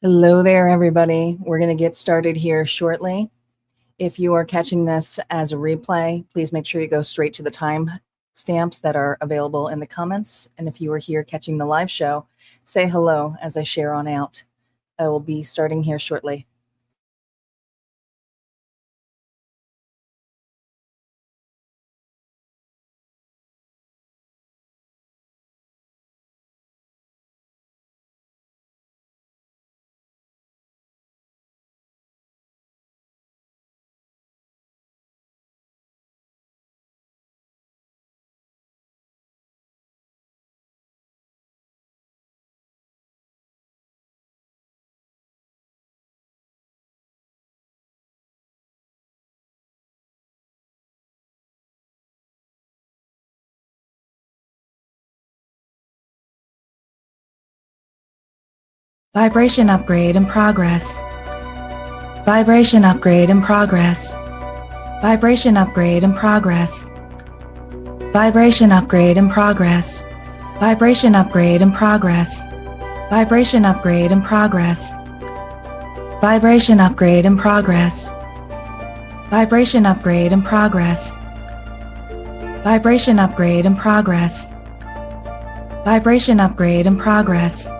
Hello there, everybody. We're going to get started here shortly. If you are catching this as a replay, please make sure you go straight to the time stamps that are available in the comments. And if you are here catching the live show, say hello as I share on out. I will be starting here shortly. Vibration upgrade in progress. Vibration upgrade in progress. Vibration upgrade in progress. Vibration upgrade in progress. Vibration upgrade in progress. Vibration upgrade in progress. Vibration upgrade in progress. Vibration upgrade in progress. Vibration upgrade in progress. Vibration upgrade in progress.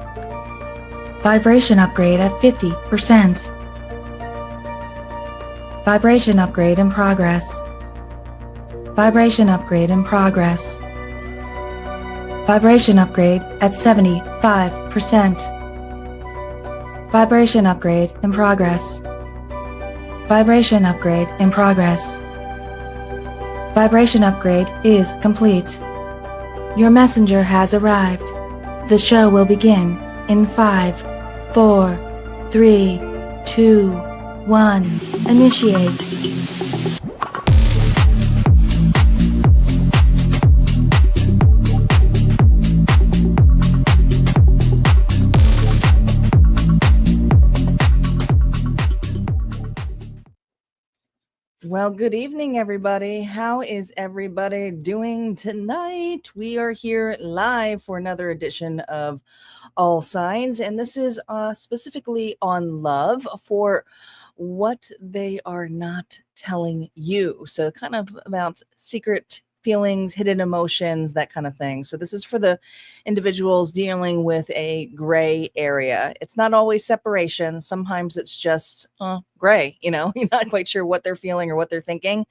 Vibration upgrade at 50%. Vibration upgrade in progress. Vibration upgrade in progress. Vibration upgrade at 75%. Vibration upgrade in progress. Vibration upgrade in progress. Vibration upgrade is complete. Your messenger has arrived. The show will begin in 5, 4, 3, 2, 1. Initiate. Well, good evening, everybody. How is everybody doing tonight? We are here live for another edition of All Signs, and this is specifically on love for what they are not telling you. So, kind of about secret feelings, hidden emotions, that kind of thing. So, this is for the individuals dealing with a gray area. It's not always separation, sometimes it's just gray, you're not quite sure what they're feeling or what they're thinking.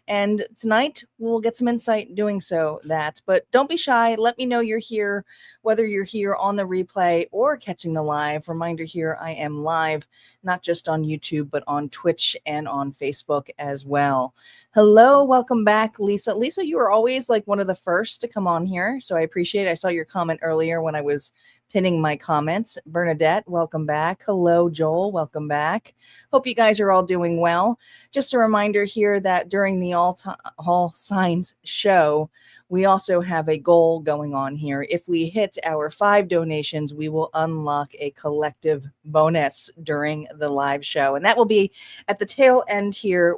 And tonight we'll get some insight doing that. But don't be shy. Let me know you're here, whether you're here on the replay or catching the live. Reminder here, I am live, not just on YouTube, but on Twitch and on Facebook as well. Hello, welcome back, Lisa. Lisa, you were always like one of the first to come on here, so I appreciate it. I saw your comment earlier when I was pinning my comments. Bernadette, welcome back. Hello, Joel, welcome back. Hope you guys are all doing well. Just a reminder here that during the All Signs show, we also have a goal going on here. If we hit our 5 donations, we will unlock a collective bonus during the live show. And that will be at the tail end here,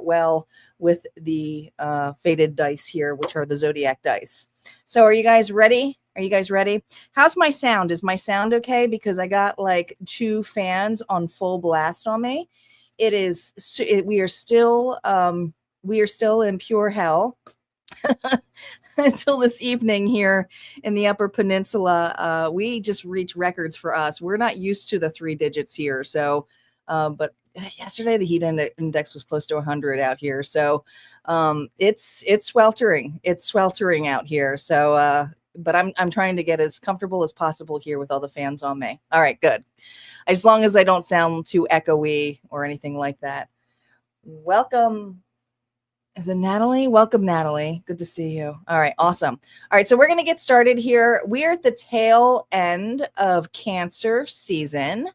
with the faded dice here, which are the Zodiac dice. So are you guys ready? Are you guys ready? How's my sound? Is my sound okay? Because I got like 2 fans on full blast on me. We are still in pure hell until this evening here in the Upper Peninsula. We just reach records for us. We're not used to the 3 digits here. So, but yesterday the heat index was close to 100 out here. So, it's sweltering. It's sweltering out here. So, but I'm trying to get as comfortable as possible here with all the fans on me. All right, good. As long as I don't sound too echoey or anything like that. Welcome. Is it Natalie? Welcome, Natalie. Good to see you. All right, awesome. All right, so we're going to get started here. We're at the tail end of Cancer season.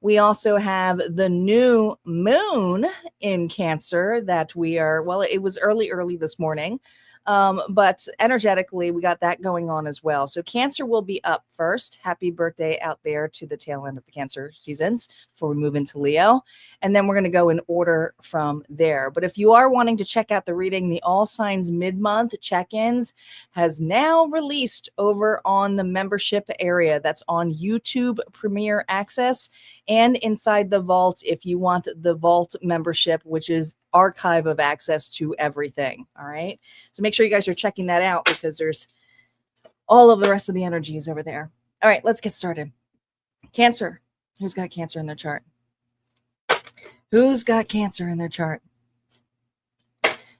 We also have the new moon in Cancer that it was early this morning. But energetically, we got that going on as well. So Cancer will be up first. Happy birthday out there to the tail end of the Cancer seasons before we move into Leo. And then we're going to go in order from there. But if you are wanting to check out the reading, the All Signs mid-month check-ins has now released over on the membership area. That's on YouTube Premier Access and inside the vault if you want the vault membership, which is archive of access to everything. All right. So make sure you guys are checking that out because there's all of the rest of the energies over there. All right, let's get started. Cancer. Who's got Cancer in their chart? Who's got Cancer in their chart?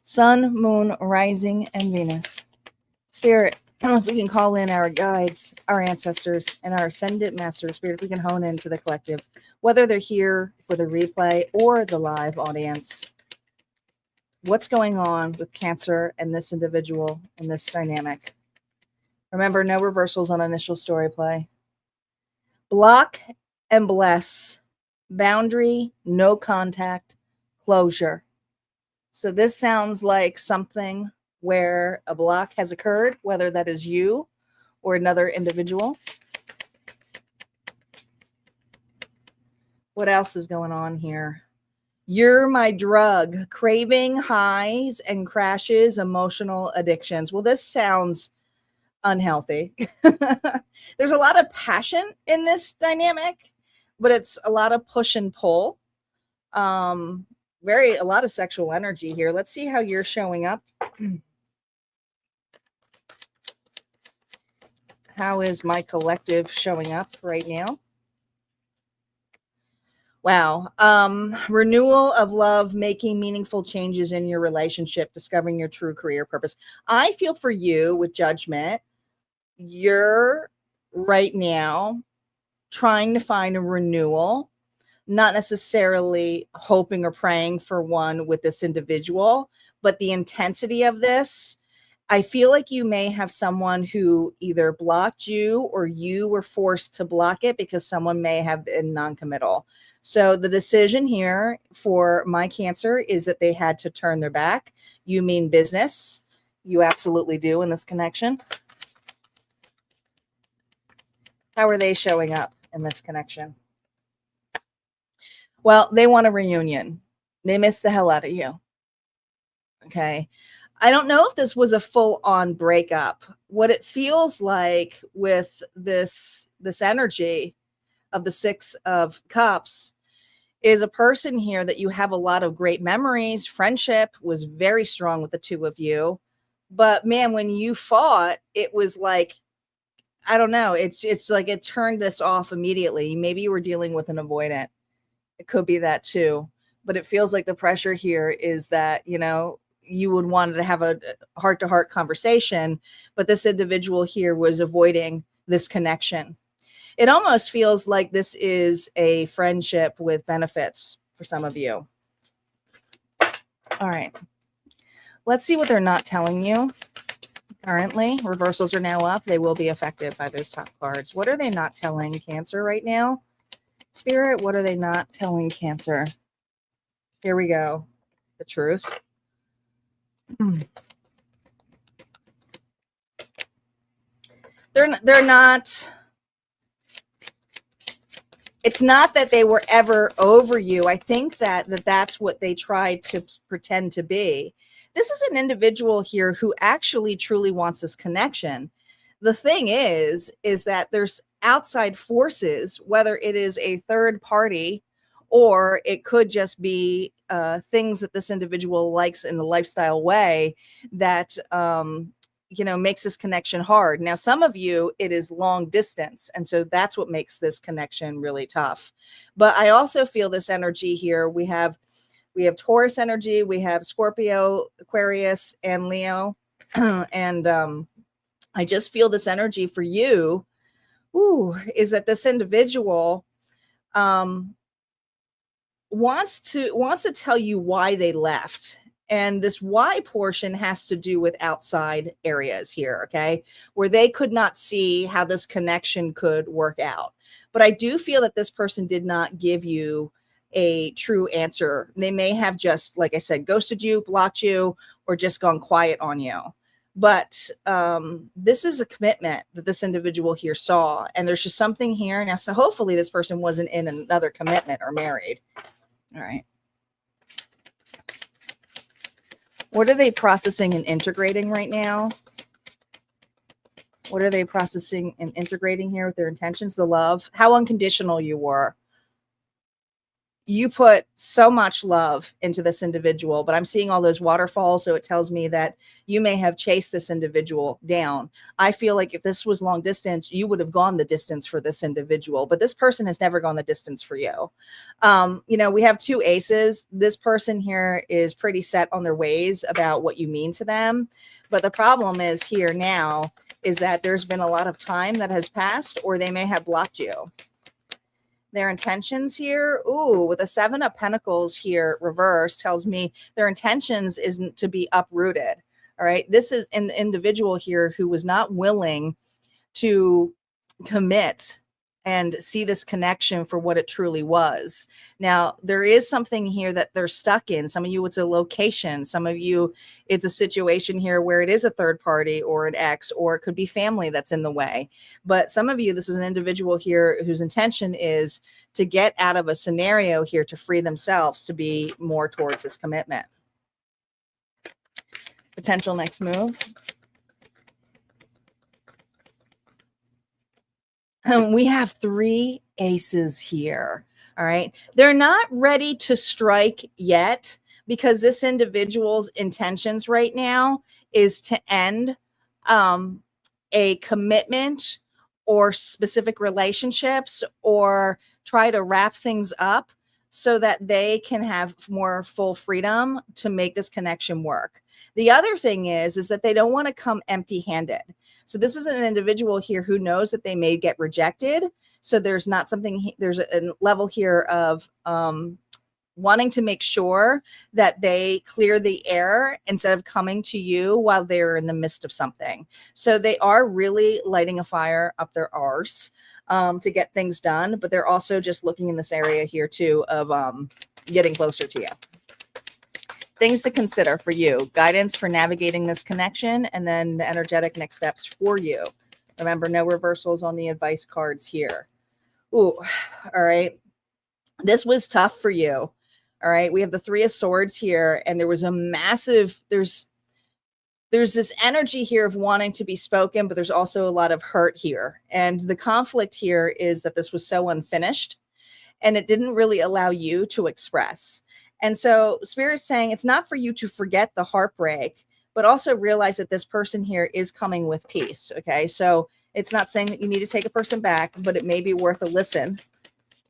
Sun, Moon, Rising, and Venus. Spirit, if we can call in our guides, our ancestors, and our ascendant master spirit, if we can hone into the collective, whether they're here for the replay or the live audience. What's going on with Cancer and this individual in this dynamic? Remember, no reversals on initial story play. Block and bless. Boundary, no contact, closure. So this sounds like something where a block has occurred, whether that is you or another individual. What else is going on here? You're my drug, craving highs and crashes, emotional addictions. Well, this sounds unhealthy. There's a lot of passion in this dynamic, but it's a lot of push and pull. A lot of sexual energy here. Let's see how you're showing up. How is my collective showing up right now? Wow. Renewal of love, making meaningful changes in your relationship, discovering your true career purpose. I feel for you with Judgment, you're right now trying to find a renewal, not necessarily hoping or praying for one with this individual, but the intensity of this. I feel like you may have someone who either blocked you or you were forced to block it because someone may have been non-committal. So the decision here for my Cancer is that they had to turn their back. You mean business. You absolutely do in this connection. How are they showing up in this connection? Well, they want a reunion. They miss the hell out of you. Okay. I don't know if this was a full-on breakup. What it feels like with this energy of the Six of Cups is a person here that you have a lot of great memories. Friendship was very strong with the two of you. But man, when you fought, it was like, I don't know. It's like it turned this off immediately. Maybe you were dealing with an avoidant. It could be that too. But it feels like the pressure here is that, you would want to have a heart-to-heart conversation, but this individual here was avoiding this connection. It almost feels like this is a friendship with benefits for some of you. All right. Let's see what they're not telling you. Currently, reversals are now up. They will be affected by those top cards. What are they not telling Cancer right now? Spirit, what are they not telling Cancer? Here we go. The truth. They're not. It's not that they were ever over you. I think that's what they tried to pretend to be. This is an individual here who actually truly wants this connection. The thing is that there's outside forces, whether it is a third party or it could just be things that this individual likes in the lifestyle way that makes this connection hard. Now, some of you, it is long distance, and so that's what makes this connection really tough. But I also feel this energy here. We have Taurus energy, we have Scorpio, Aquarius, and Leo, and I just feel this energy for you. Is that this individual wants to tell you why they left. And this why portion has to do with outside areas here, okay, where they could not see how this connection could work out. But I do feel that this person did not give you a true answer. They may have just, like I said, ghosted you, blocked you, or just gone quiet on you. But this is a commitment that this individual here saw, and there's just something here now. So hopefully this person wasn't in another commitment or married. All right. What are they processing and integrating right now? What are they processing and integrating here with their intentions? The love, how unconditional you were. You put so much love into this individual, but I'm seeing all those waterfalls. So it tells me that you may have chased this individual down. I feel like if this was long distance, you would have gone the distance for this individual, but this person has never gone the distance for you. You know, we have two aces. This person here is pretty set on their ways about what you mean to them. But the problem is here now is that there's been a lot of time that has passed, or they may have blocked you. Their intentions here, ooh, with a 7 of Pentacles here reverse tells me their intentions isn't to be uprooted. All right. This is an individual here who was not willing to commit and see this connection for what it truly was. Now, there is something here that they're stuck in. Some of you, it's a location. Some of you, it's a situation here where it is a third party or an ex, or it could be family that's in the way. But some of you, this is an individual here whose intention is to get out of a scenario here to free themselves to be more towards this commitment. Potential next move. We have 3 aces here. All right. They're not ready to strike yet because this individual's intentions right now is to end a commitment or specific relationships, or try to wrap things up so that they can have more full freedom to make this connection work. The other thing is that they don't want to come empty-handed. So this is an individual here who knows that they may get rejected. So there's not something, there's a level here of wanting to make sure that they clear the air instead of coming to you while they're in the midst of something. So they are really lighting a fire up their arse to get things done, but they're also just looking in this area here too of getting closer to you. Things to consider for you, guidance for navigating this connection, and then the energetic next steps for you. Remember, no reversals on the advice cards here. Ooh, all right. This was tough for you. All right. We have the 3 of Swords here, and there was a massive, there's this energy here of wanting to be spoken, but there's also a lot of hurt here. And the conflict here is that this was so unfinished, and it didn't really allow you to express. And so Spirit's saying it's not for you to forget the heartbreak, but also realize that this person here is coming with peace. Okay. So it's not saying that you need to take a person back, but it may be worth a listen,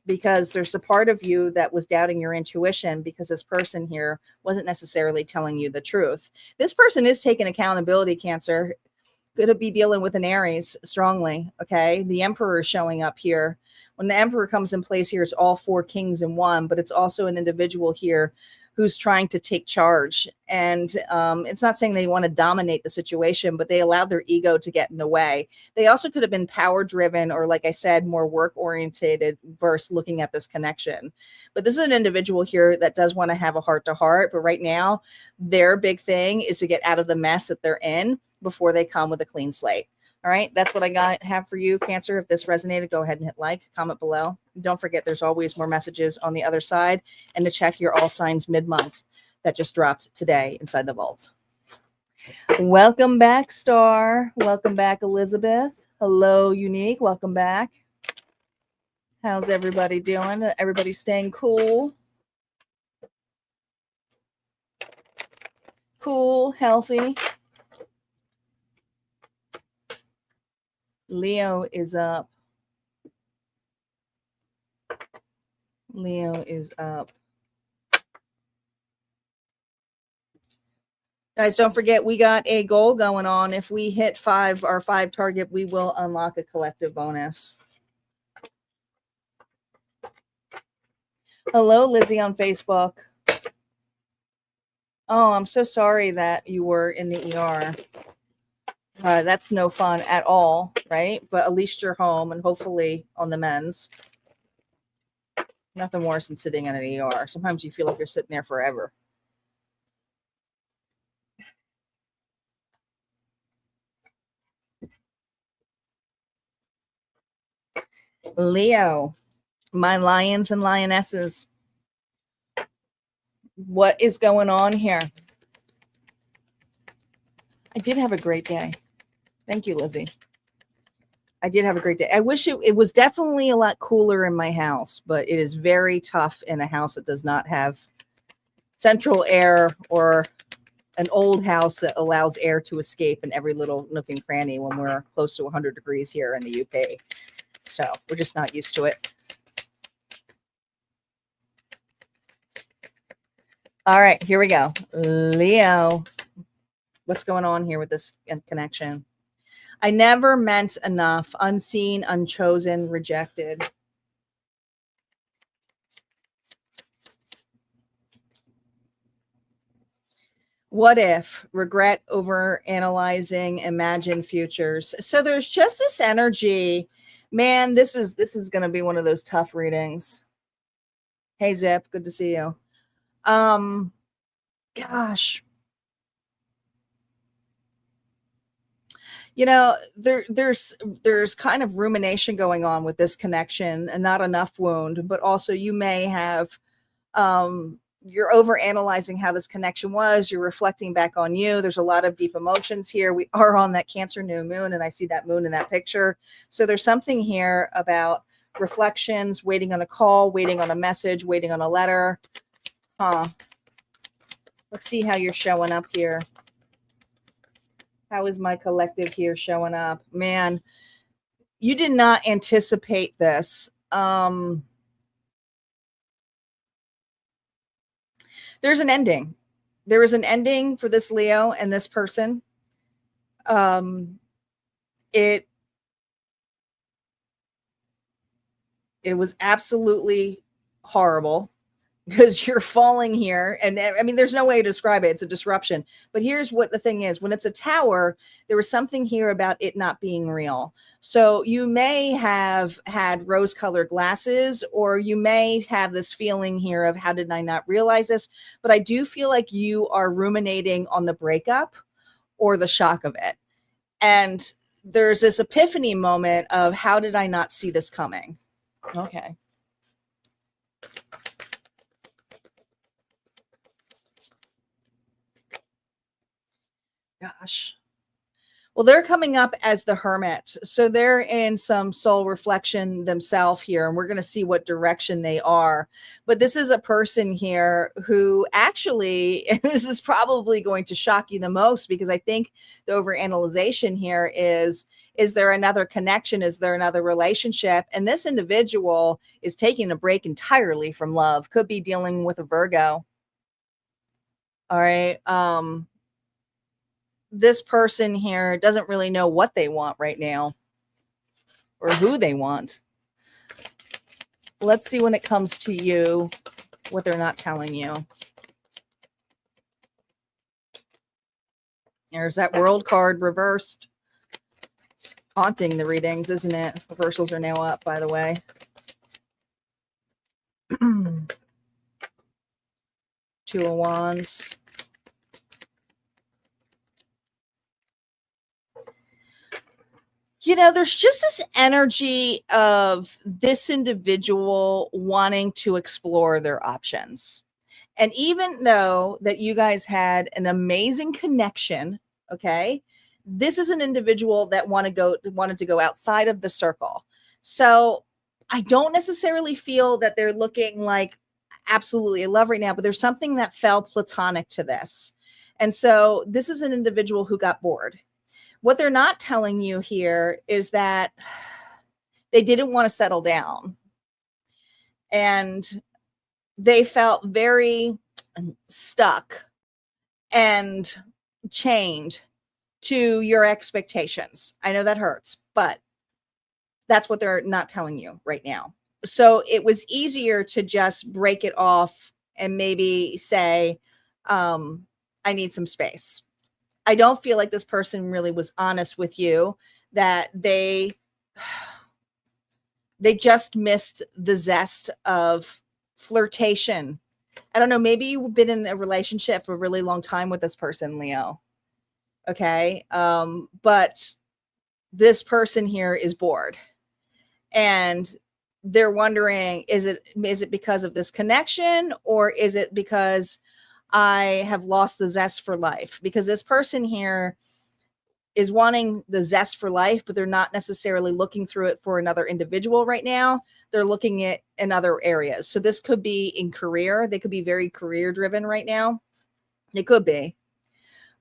because there's a part of you that was doubting your intuition because this person here wasn't necessarily telling you the truth. This person is taking accountability, Cancer. Going to be dealing with an Aries strongly. Okay. The Emperor is showing up here. When the Emperor comes in place here, it's all 4 kings in one, but it's also an individual here who's trying to take charge. And it's not saying they want to dominate the situation, but they allowed their ego to get in the way. They also could have been power driven, or like I said, more work orientated versus looking at this connection. But this is an individual here that does want to have a heart to heart. But right now, their big thing is to get out of the mess that they're in before they come with a clean slate. All right, that's what I have for you, Cancer. If this resonated, go ahead and hit like, comment below. Don't forget, there's always more messages on the other side, and to check your all signs mid-month that just dropped today inside the vault. Welcome back, Star. Welcome back, Elizabeth. Hello, Unique. Welcome back. How's everybody doing? Everybody staying cool? Cool, healthy. Leo is up. Leo is up. Guys, don't forget, we got a goal going on. If we hit our 5 target, we will unlock a collective bonus. Hello, Lizzie on Facebook. Oh, I'm so sorry that you were in the ER. That's no fun at all, right? But at least you're home and hopefully on the mends. Nothing worse than sitting in an ER. Sometimes you feel like you're sitting there forever. Leo, my lions and lionesses. What is going on here? I did have a great day. Thank you, Lizzie. I did have a great day. I wish it was definitely a lot cooler in my house, but it is very tough in a house that does not have central air or an old house that allows air to escape in every little nook and cranny when we're close to 100 degrees here in the UK. So we're just not used to it. All right, here we go. Leo, what's going on here with this connection? I never meant enough, unseen, unchosen, rejected. What if, regret, over analyzing, imagine futures. So there's just this energy, man. This is going to be one of those tough readings. Hey Zip, good to see you. Gosh, you know, there's kind of rumination going on with this connection, and not enough wound, but also you may have you're over analyzing how this connection was. You're reflecting back on you. There's a lot of deep emotions here. We are on that Cancer new moon, and I see that moon in that picture. So there's something here about reflections, waiting on a call, waiting on a message, waiting on a letter. Let's see how you're showing up here. How is my collective here showing up? Man, you did not anticipate this. There's an ending. There is an ending for this Leo and this person. It was absolutely horrible because you're falling here. And I mean, there's no way to describe it. It's a disruption. But here's what the thing is. When it's a tower, there was something here about it not being real. So you may have had rose-colored glasses, or you may have this feeling here of, how did I not realize this? But I do feel like you are ruminating on the breakup or the shock of it. And there's this epiphany moment of, how did I not see this coming? Okay. Gosh. Well, they're coming up as the Hermit. So they're in some soul reflection themselves here, and we're going to see what direction they are. But this is a person here who actually, and this is probably going to shock you the most, because I think the overanalyzation here is there another connection? Is there another relationship? And this individual is taking a break entirely from love. Could be dealing with a Virgo. All right. This person here doesn't really know what they want right now or who they want. Let's see, when it comes to you, what they're not telling you. There's that World card reversed. It's haunting the readings, isn't it? Reversals are now up, by the way. Two of Wands. You know, there's just this energy of this individual wanting to explore their options. And even though that you guys had an amazing connection, okay, this is an individual that wanted to go outside of the circle. So I don't necessarily feel that they're looking like absolutely in love right now, but there's something that felt platonic to this. And so this is an individual who got bored. What they're not telling you here is that they didn't want to settle down, and they felt very stuck and chained to your expectations. I know that hurts, but that's what they're not telling you right now. So it was easier to just break it off and maybe say, I need some space. I don't feel like this person really was honest with you, that they just missed the zest of flirtation. I don't know. Maybe you've been in a relationship for a really long time with this person, Leo. Okay. But this person here is bored. And they're wondering, is it because of this connection, or is it because I have lost the zest for life? Because this person here is wanting the zest for life, but they're not necessarily looking through it for another individual right now. They're looking at in other areas. So this could be in career. They could be very career driven right now. It could be.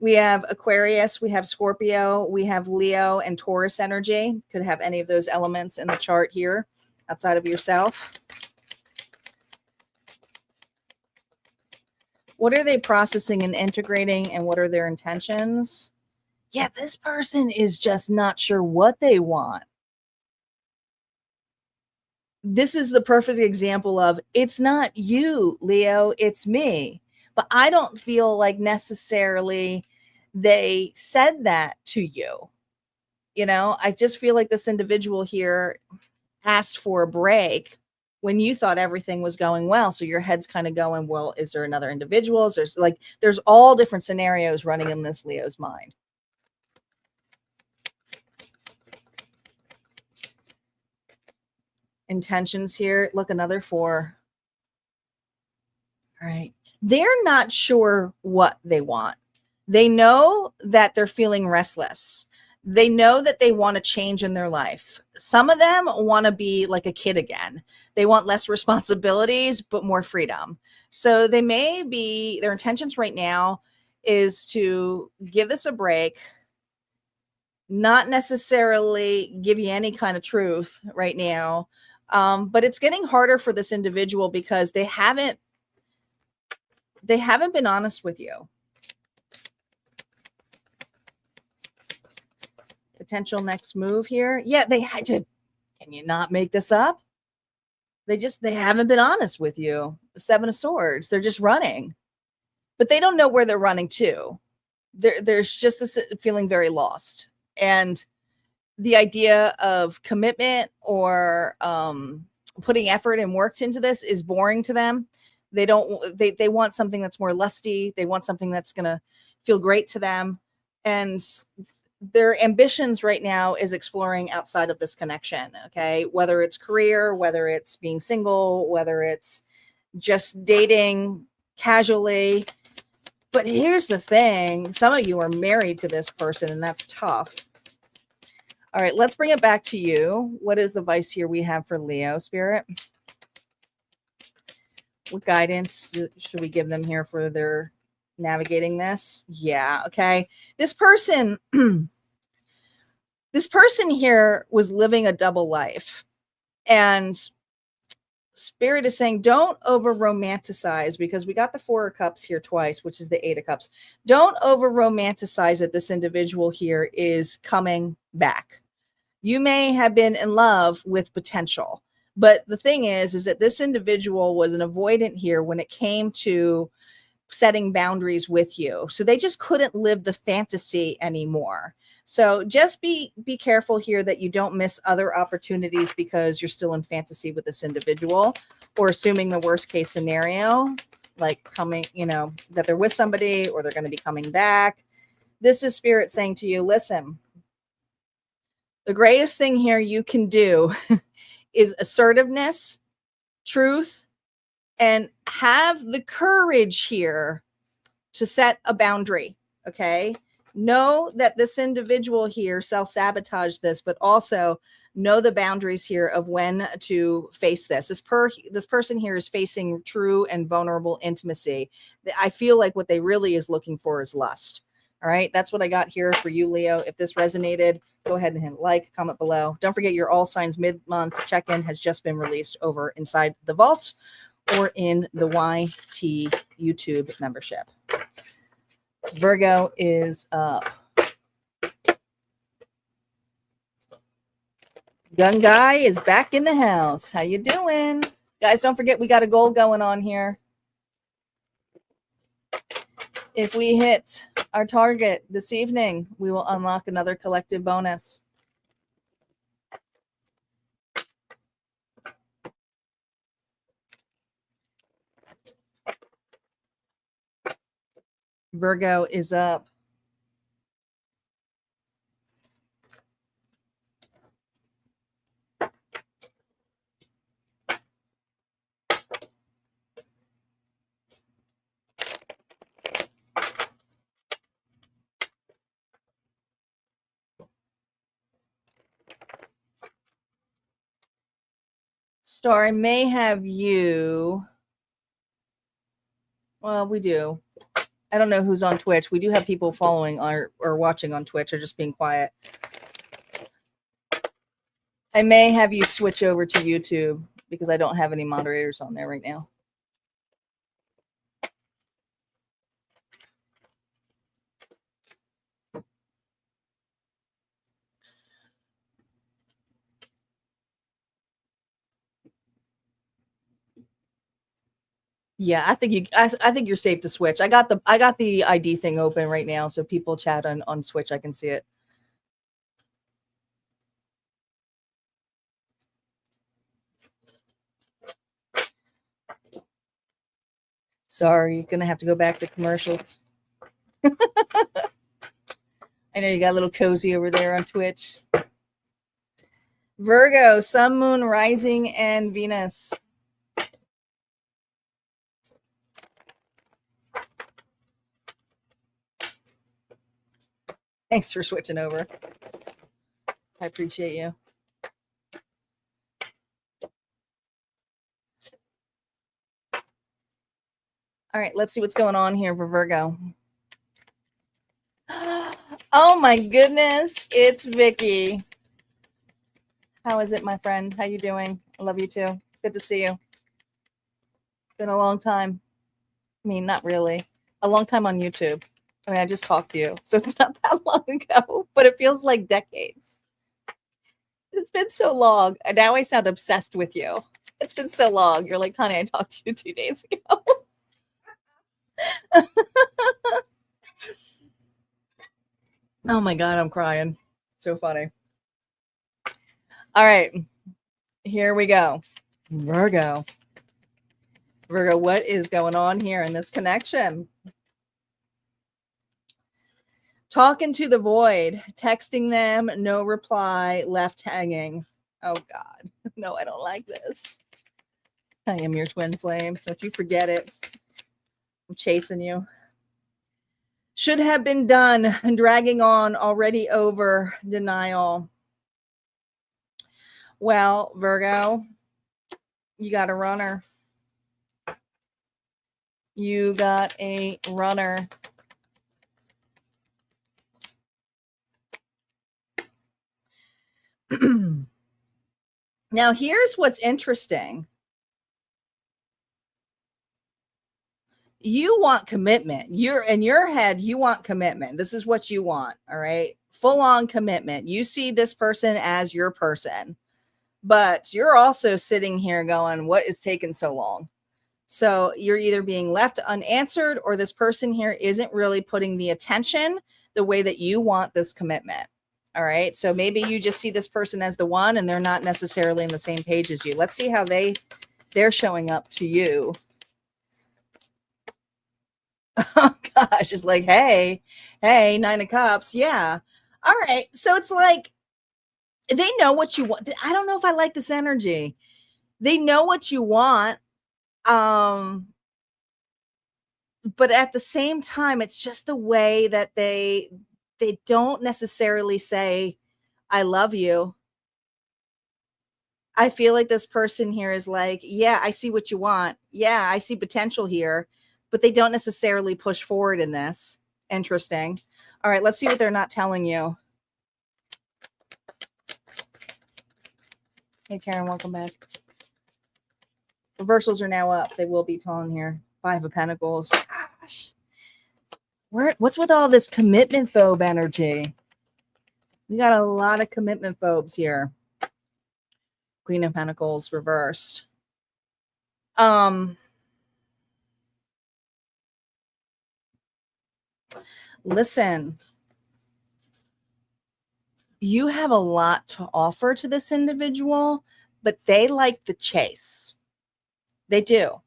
We have Aquarius, we have Scorpio, we have Leo and Taurus energy. Could have any of those elements in the chart here outside of yourself. What are they processing and integrating, and what are their intentions? Yeah, this person is just not sure what they want. This is the perfect example of, it's not you, Leo, it's me. But I don't feel like necessarily they said that to you. You know, I just feel like this individual here asked for a break when you thought everything was going well. So your head's kind of going, well, is there another individual? There's all different scenarios running in this Leo's mind. Intentions here. Look, another 4. All right. They're not sure what they want. They know that they're feeling restless. They know that they want to change in their life. Some of them want to be like a kid again. They want less responsibilities, but more freedom. So their intentions right now is to give this a break, not necessarily give you any kind of truth right now. But it's getting harder for this individual because they haven't been honest with you. Potential next move here. Yeah, can you not make this up? They haven't been honest with you. The 7 of Swords. They're just running, but they don't know where they're running to. There's just this feeling very lost. And the idea of commitment or putting effort and work into this is boring to them. They want something that's more lusty. They want something that's going to feel great to them. And their ambitions right now is exploring outside of this connection. Okay. Whether it's career, whether it's being single, whether it's just dating casually. But here's the thing. Some of you are married to this person, and that's tough. All right, let's bring it back to you. What is the vice here we have for Leo, Spirit? What guidance should we give them here for their navigating this? Yeah, okay. This person here was living a double life. And Spirit is saying, don't over romanticize, because we got the 4 of Cups here twice, which is the 8 of Cups. Don't over romanticize that this individual here is coming back. You may have been in love with potential, but the thing is that this individual was an avoidant here when it came to setting boundaries with you. So they just couldn't live the fantasy anymore. So just be careful here that you don't miss other opportunities because you're still in fantasy with this individual, or assuming the worst case scenario, like coming, that they're with somebody or they're going to be coming back. This is Spirit saying to you, listen, the greatest thing here you can do is assertiveness, truth, and have the courage here to set a boundary. Okay. Know that this individual here self-sabotaged this, but also know the boundaries here of when to face this. This person here is facing true and vulnerable intimacy. I feel like what they really is looking for is lust. All right. That's what I got here for you, Leo. If this resonated, go ahead and hit like, comment below. Don't forget your All Signs mid-month check-in has just been released over inside the vault or in the YT YouTube membership. Virgo is up. Young guy is back in the house. How you doing? Guys, don't forget we got a goal going on here. If we hit our target this evening, we will unlock another collective bonus. Virgo is up. Star, I may have you. Well, we do. I don't know who's on Twitch. We do have people following or watching on Twitch or just being quiet. I may have you switch over to YouTube because I don't have any moderators on there right now. Yeah, I think you're safe to switch. I got the ID thing open right now, so people chat on Switch. I can see it. Sorry, you're gonna have to go back to commercials. I know you got a little cozy over there on Twitch. Virgo, Sun, Moon, Rising, and Venus. Thanks for switching over. I appreciate you. All right, let's see what's going on here for Virgo. Oh my goodness, it's Vicky. How is it, my friend? How you doing? I love you too. Good to see you. It's been a long time. I mean, not really. A long time on YouTube. I mean, I just talked to you, so it's not that long ago, but it feels like decades. It's been so long, and now I sound obsessed with you. It's been so long. You're like, honey, I talked to you 2 days ago. Oh my God, I'm crying. So funny. All right, here we go. Virgo. Virgo, what is going on here in this connection? Talking to the void, texting them, no reply, left hanging. Oh God, no, I don't like this. I am your twin flame. Don't you forget it. I'm chasing you. Should have been done and dragging on, already over, denial. Well, Virgo, you got a runner. You got a runner. Now, here's what's interesting. You want commitment. You're in your head, you want commitment. This is what you want. All right. Full on commitment. You see this person as your person, but you're also sitting here going, what is taking so long? So you're either being left unanswered or this person here isn't really putting the attention the way that you want this commitment. All right. So maybe you just see this person as the one and they're not necessarily on the same page as you. Let's see how they're showing up to you. Oh gosh, it's like, hey, 9 of Cups. Yeah. All right. So it's like they know what you want. I don't know if I like this energy. They know what you want. But at the same time, it's just the way that they don't necessarily say, I love you. I feel like this person here is like, yeah, I see what you want. Yeah, I see potential here, but they don't necessarily push forward in this. Interesting. All right, let's see what they're not telling you. Hey, Karen, welcome back. Reversals are now up. They will be telling here. 5 of Pentacles. Gosh. What's with all this commitment phobe energy? We got a lot of commitment phobes here. Queen of Pentacles reversed. Listen, you have a lot to offer to this individual, but they like the chase. They do.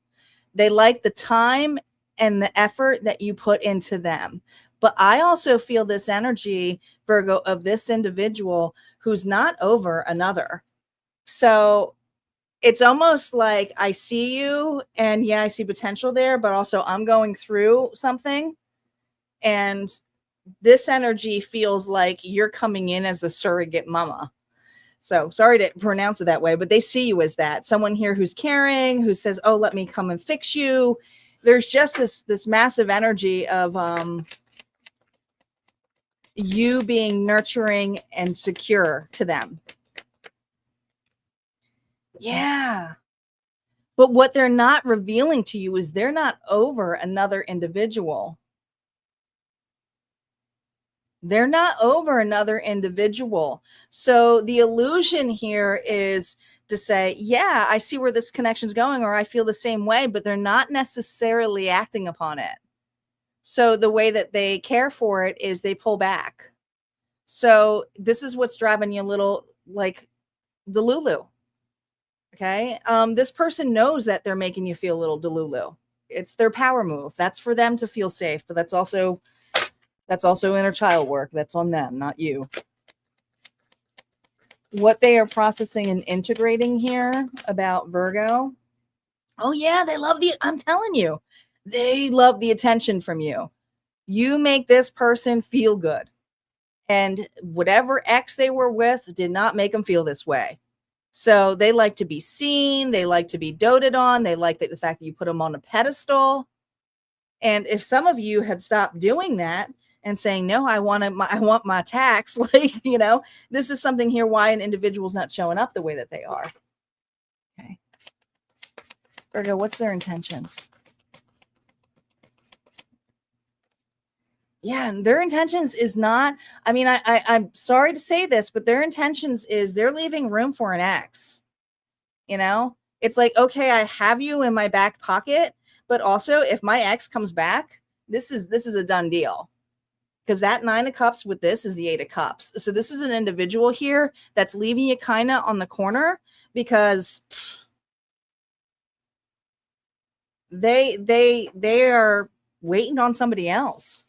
They like the time and the effort that you put into them. But I also feel this energy, Virgo, of this individual who's not over another. So it's almost like I see you and yeah, I see potential there, but also I'm going through something. And this energy feels like you're coming in as a surrogate mama. So sorry to pronounce it that way, but they see you as that. Someone here who's caring, who says, oh, let me come and fix you. There's just this massive energy of you being nurturing and secure to them. Yeah. But what they're not revealing to you is they're not over another individual. They're not over another individual. So the illusion here is to say, yeah, I see where this connection's going, or I feel the same way, but they're not necessarily acting upon it. So the way that they care for it is they pull back. So this is what's driving you a little like delulu. Okay. This person knows that they're making you feel a little delulu. It's their power move. That's for them to feel safe, but that's also inner child work. That's on them, not you. What they are processing and integrating here about Virgo. Oh yeah, I'm telling you, they love the attention from you. You make this person feel good. And whatever ex they were with did not make them feel this way. So they like to be seen. They like to be doted on. They like the fact that you put them on a pedestal. And if some of you had stopped doing that and saying, no, I want my tax, like, this is something here why an individual's not showing up the way that they are. Okay. Virgo, what's their intentions? Yeah, and their intentions is not, I'm sorry to say this, but their intentions is they're leaving room for an ex. It's like, okay, I have you in my back pocket, but also if my ex comes back, this is a done deal. Because that 9 of Cups with this is the 8 of Cups. So this is an individual here that's leaving you kind of on the corner because they are waiting on somebody else.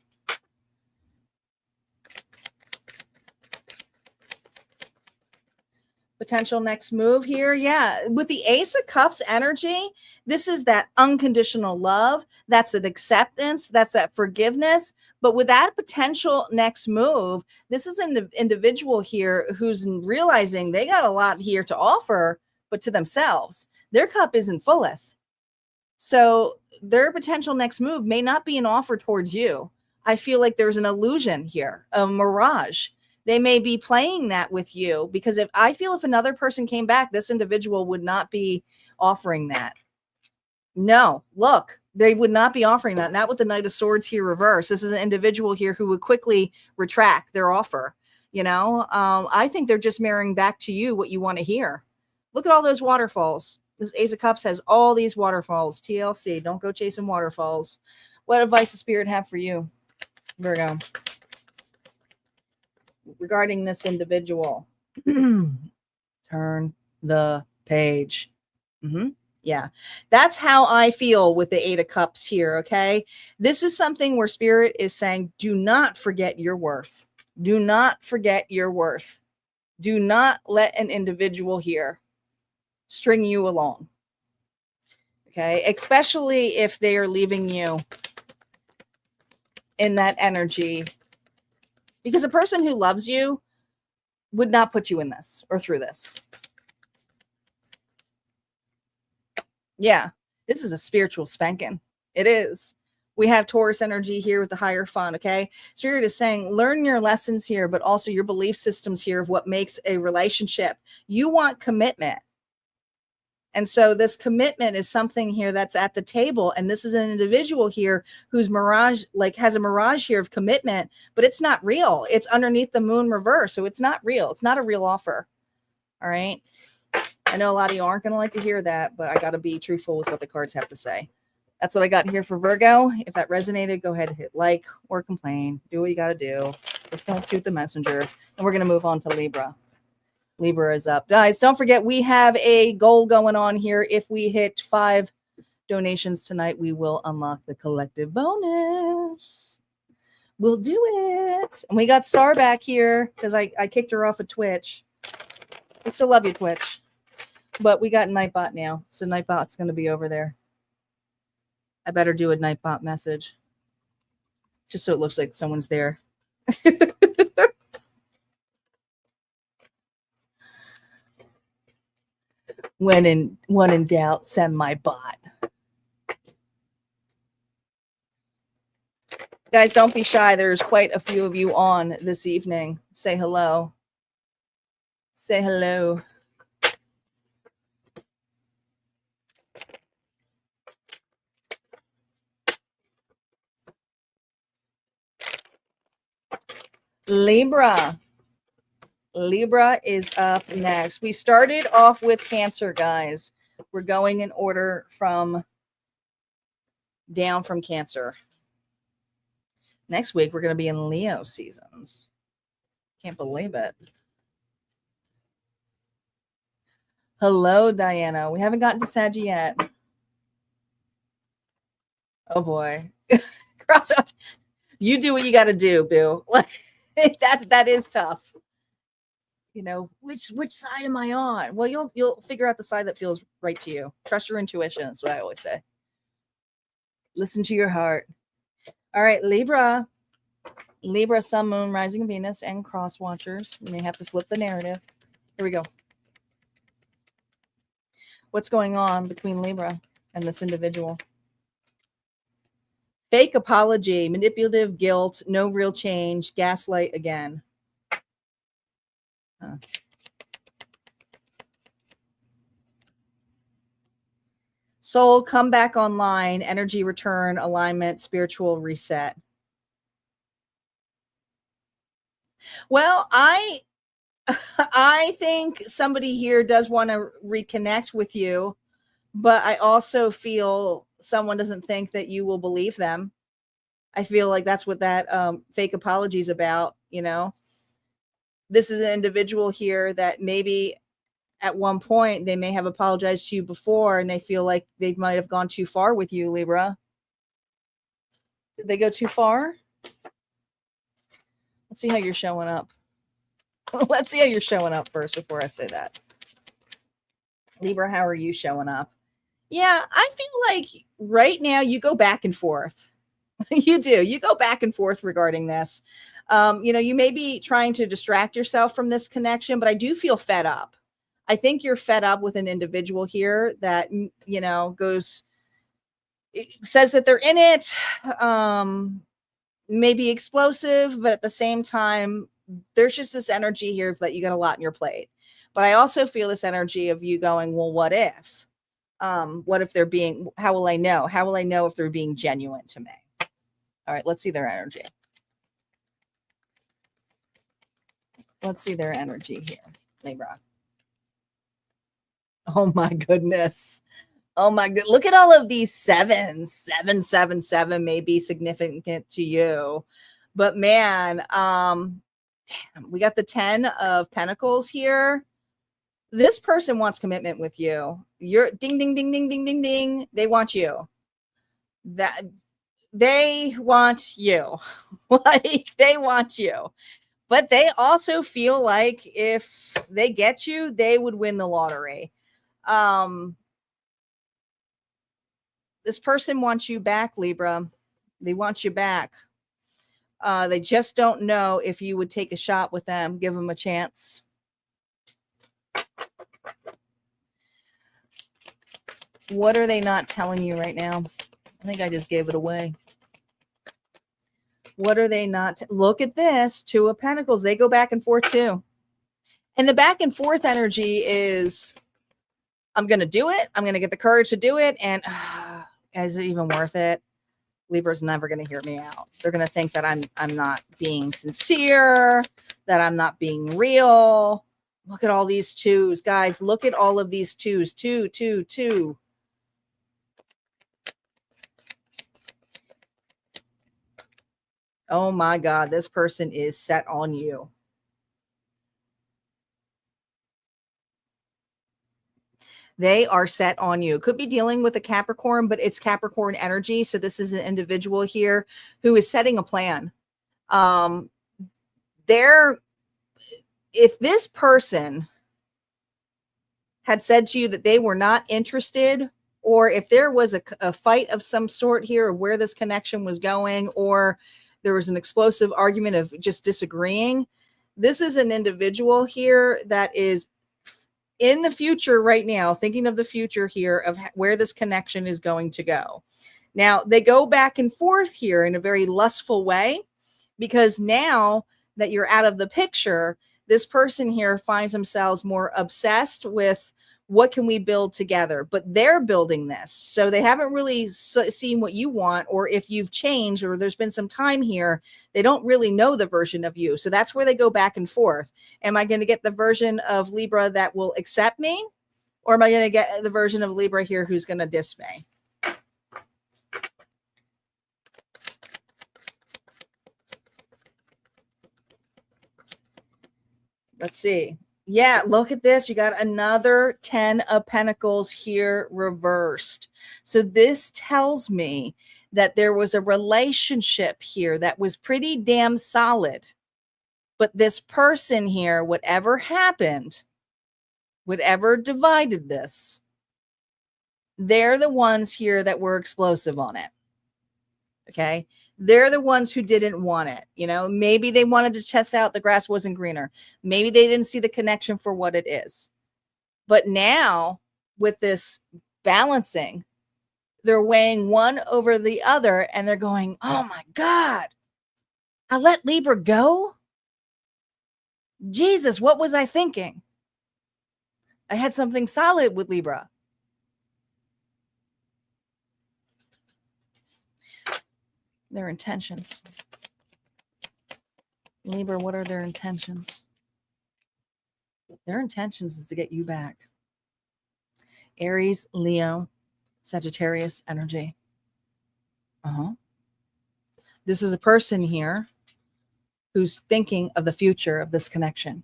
Potential next move here. Yeah. With the Ace of Cups energy, this is that unconditional love. That's an acceptance. That's that forgiveness. But with that potential next move, this is an individual here who's realizing they got a lot here to offer, but to themselves. Their cup isn't fulleth. So their potential next move may not be an offer towards you. I feel like there's an illusion here, a mirage. They may be playing that with you because if another person came back, this individual would not be offering that. No, look, they would not be offering that. Not with the Knight of Swords here reverse. This is an individual here who would quickly retract their offer. I think they're just mirroring back to you what you want to hear. Look at all those waterfalls. This Ace of Cups has all these waterfalls. TLC, don't go chasing waterfalls. What advice does Spirit have for you, Virgo, regarding this individual? Turn the page. Yeah, that's how I feel with the 8 of Cups here. Okay, this is something where Spirit is saying, do not forget your worth. Do not forget your worth. Do not let an individual here string you along. Okay, especially if they are leaving you in that energy, because a person who loves you would not put you in this or through this. Yeah, this is a spiritual spanking. It is. We have Taurus energy here with the higher fun, okay? Spirit is saying, learn your lessons here, but also your belief systems here of what makes a relationship. You want commitment. And so this commitment is something here that's at the table. And this is an individual here whose mirage, has a mirage here of commitment, but it's not real. It's underneath the moon reverse. So it's not real. It's not a real offer. All right. I know a lot of you aren't going to like to hear that, but I got to be truthful with what the cards have to say. That's what I got here for Virgo. If that resonated, go ahead and hit like or complain. Do what you got to do. Just don't shoot the messenger. And we're going to move on to Libra. Libra is up. Guys, don't forget we have a goal going on here. If we hit 5 donations tonight, we will unlock the collective bonus. We'll do it. And we got Star back here because I kicked her off of Twitch. I still love you, Twitch. But we got Nightbot now. So Nightbot's going to be over there. I better do a Nightbot message. Just so it looks like someone's there. When in doubt, send my bot. Guys, don't be shy. There's quite a few of you on this evening. Say hello. Say hello. Libra. Libra is up next. We started off with Cancer, guys. We're going in order from down from Cancer. Next week, we're going to be in Leo seasons. Can't believe it. Hello, Diana. We haven't gotten to Sag yet. Oh, boy. Cross out. You do what you got to do, boo. That is tough. You know, which side am I on? Well, you'll figure out the side that feels right to you. Trust your intuition. That's what I always say. Listen to your heart. All right, Libra. Libra, Sun, Moon, Rising Venus, and Cross Watchers. We may have to flip the narrative. Here we go. What's going on between Libra and this individual? Fake apology, manipulative guilt, no real change, gaslight again. Soul, come back online, energy return, alignment, spiritual reset. Well, I think somebody here does want to reconnect with you, but I also feel someone doesn't think that you will believe them. I feel like that's what that fake apology is about, you know. This is an individual here that maybe at one point they may have apologized to you before and they feel like they might have gone too far with you, Libra. Did they go too far? Let's see how you're showing up. Let's see how you're showing up first before I say that. Libra, how are you showing up? Yeah, I feel like right now you go back and forth. You do. You go back and forth regarding this. You know, you may be trying to distract yourself from this connection, but I do feel fed up. I think you're fed up with an individual here that, you know, says that they're in it, maybe explosive, but at the same time, there's just this energy here that you got a lot on your plate. But I also feel this energy of you going, well, what if? What if they're being, how will I know? How will I know if they're being genuine to me? All right, let's see their energy. Let's see their energy here, Libra. Oh my goodness. Oh my god. Look at all of these sevens. 777 may be significant to you. But man, damn, we got the 10 of Pentacles here. This person wants commitment with you. You're ding, ding, ding, ding, ding, ding, ding. They want you. That they want you. Like they want you. But they also feel like if they get you, they would win the lottery. This person wants you back, Libra. They want you back. They just don't know if you would take a shot with them, give them a chance. What are they not telling you right now? I think I just gave it away. What are they not? Look at this. 2 of Pentacles. They go back and forth too. And the back and forth energy is, I'm going to do it. I'm going to get the courage to do it. And is it even worth it? Libra's never going to hear me out. They're going to think that I'm not being sincere, that I'm not being real. Look at all these 2s, guys. Look at all of these 2s. 2, 2, 2. Oh my God, this person is set on you. They are set on you. Could be dealing with a Capricorn, but it's Capricorn energy. So this is an individual here who is setting a plan. If this person had said to you that they were not interested, or if there was a fight of some sort here of where this connection was going, or there was an explosive argument of just disagreeing, this is an individual here that is in the future right now, thinking of the future here of where this connection is going to go. Now, they go back and forth here in a very lustful way, because now that you're out of the picture, this person here finds themselves more obsessed with what can we build together, but they're building this. So they haven't really seen what you want, or if you've changed or there's been some time here, they don't really know the version of you. So that's where they go back and forth. Am I going to get the version of Libra that will accept me? Or am I going to get the version of Libra here who's going to diss me? Let's see. Yeah, look at this. You got another 10 of Pentacles here reversed. So this tells me that there was a relationship here that was pretty damn solid. But this person here, whatever happened, whatever divided this, they're the ones here that were explosive on it. Okay. They're the ones who didn't want it. You know, maybe they wanted to test out the grass wasn't greener. Maybe they didn't see the connection for what it is. But now with this balancing, they're weighing one over the other and they're going, oh my God, I let Libra go? Jesus, what was I thinking? I had something solid with Libra. Their intentions. Libra, what are their intentions? Their intentions is to get you back. Aries, Leo, Sagittarius energy. This is a person here who's thinking of the future of this connection.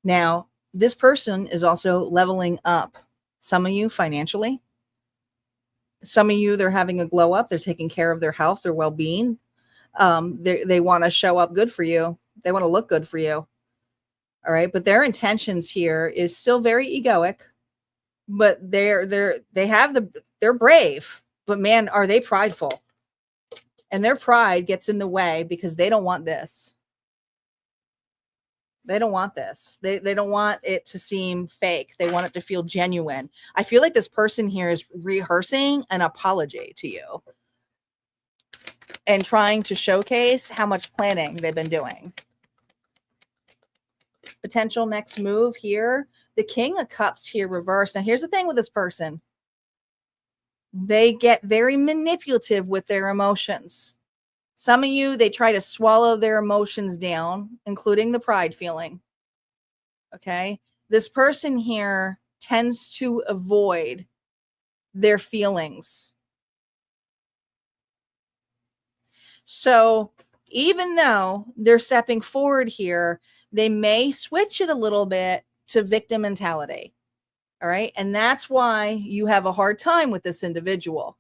Now, this person is also leveling up. Some of you financially. Some of you, they're having a glow up. They're taking care of their health, their well-being. They want to show up good for you. They want to look good for you. All right. But their intentions here is still very egoic, but they're brave, but man, are they prideful. And their pride gets in the way because they don't want this. They don't want this. They don't want it to seem fake. They want it to feel genuine. I feel like this person here is rehearsing an apology to you and trying to showcase how much planning they've been doing. Potential next move here. The King of Cups here reversed. Now, here's the thing with this person. They get very manipulative with their emotions. Some of you, they try to swallow their emotions down, including the pride feeling. Okay. This person here tends to avoid their feelings. So even though they're stepping forward here, they may switch it a little bit to victim mentality. All right. And that's why you have a hard time with this individual.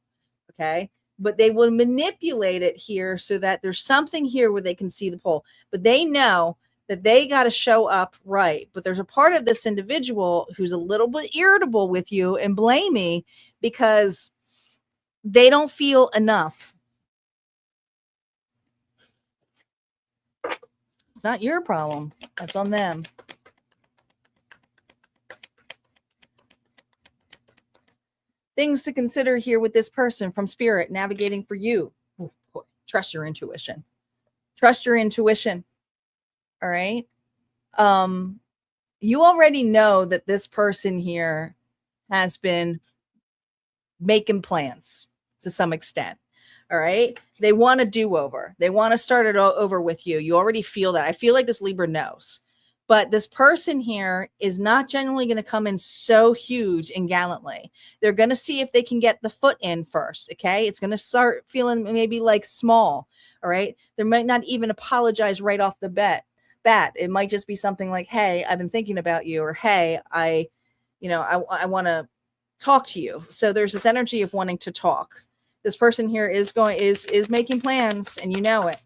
Okay. But they will manipulate it here so that there's something here where they can see the pole. But they know that they got to show up right. But there's a part of this individual who's a little bit irritable with you and blamey because they don't feel enough. It's not your problem. That's on them. Things to consider here with this person from Spirit navigating for you. Oh, boy. Trust your intuition. Trust your intuition. All right. You already know that this person here has been making plans to some extent. All right. They want a do-over. They want to start it over with you. You already feel that. I feel like this Libra knows. But this person here is not generally going to come in so huge and gallantly. They're going to see if they can get the foot in first, okay? It's going to start feeling maybe like small, all right? They might not even apologize right off the bat. It might just be something like, hey, I've been thinking about you, or hey, I want to talk to you. So there's this energy of wanting to talk. This person here is making plans, and you know it.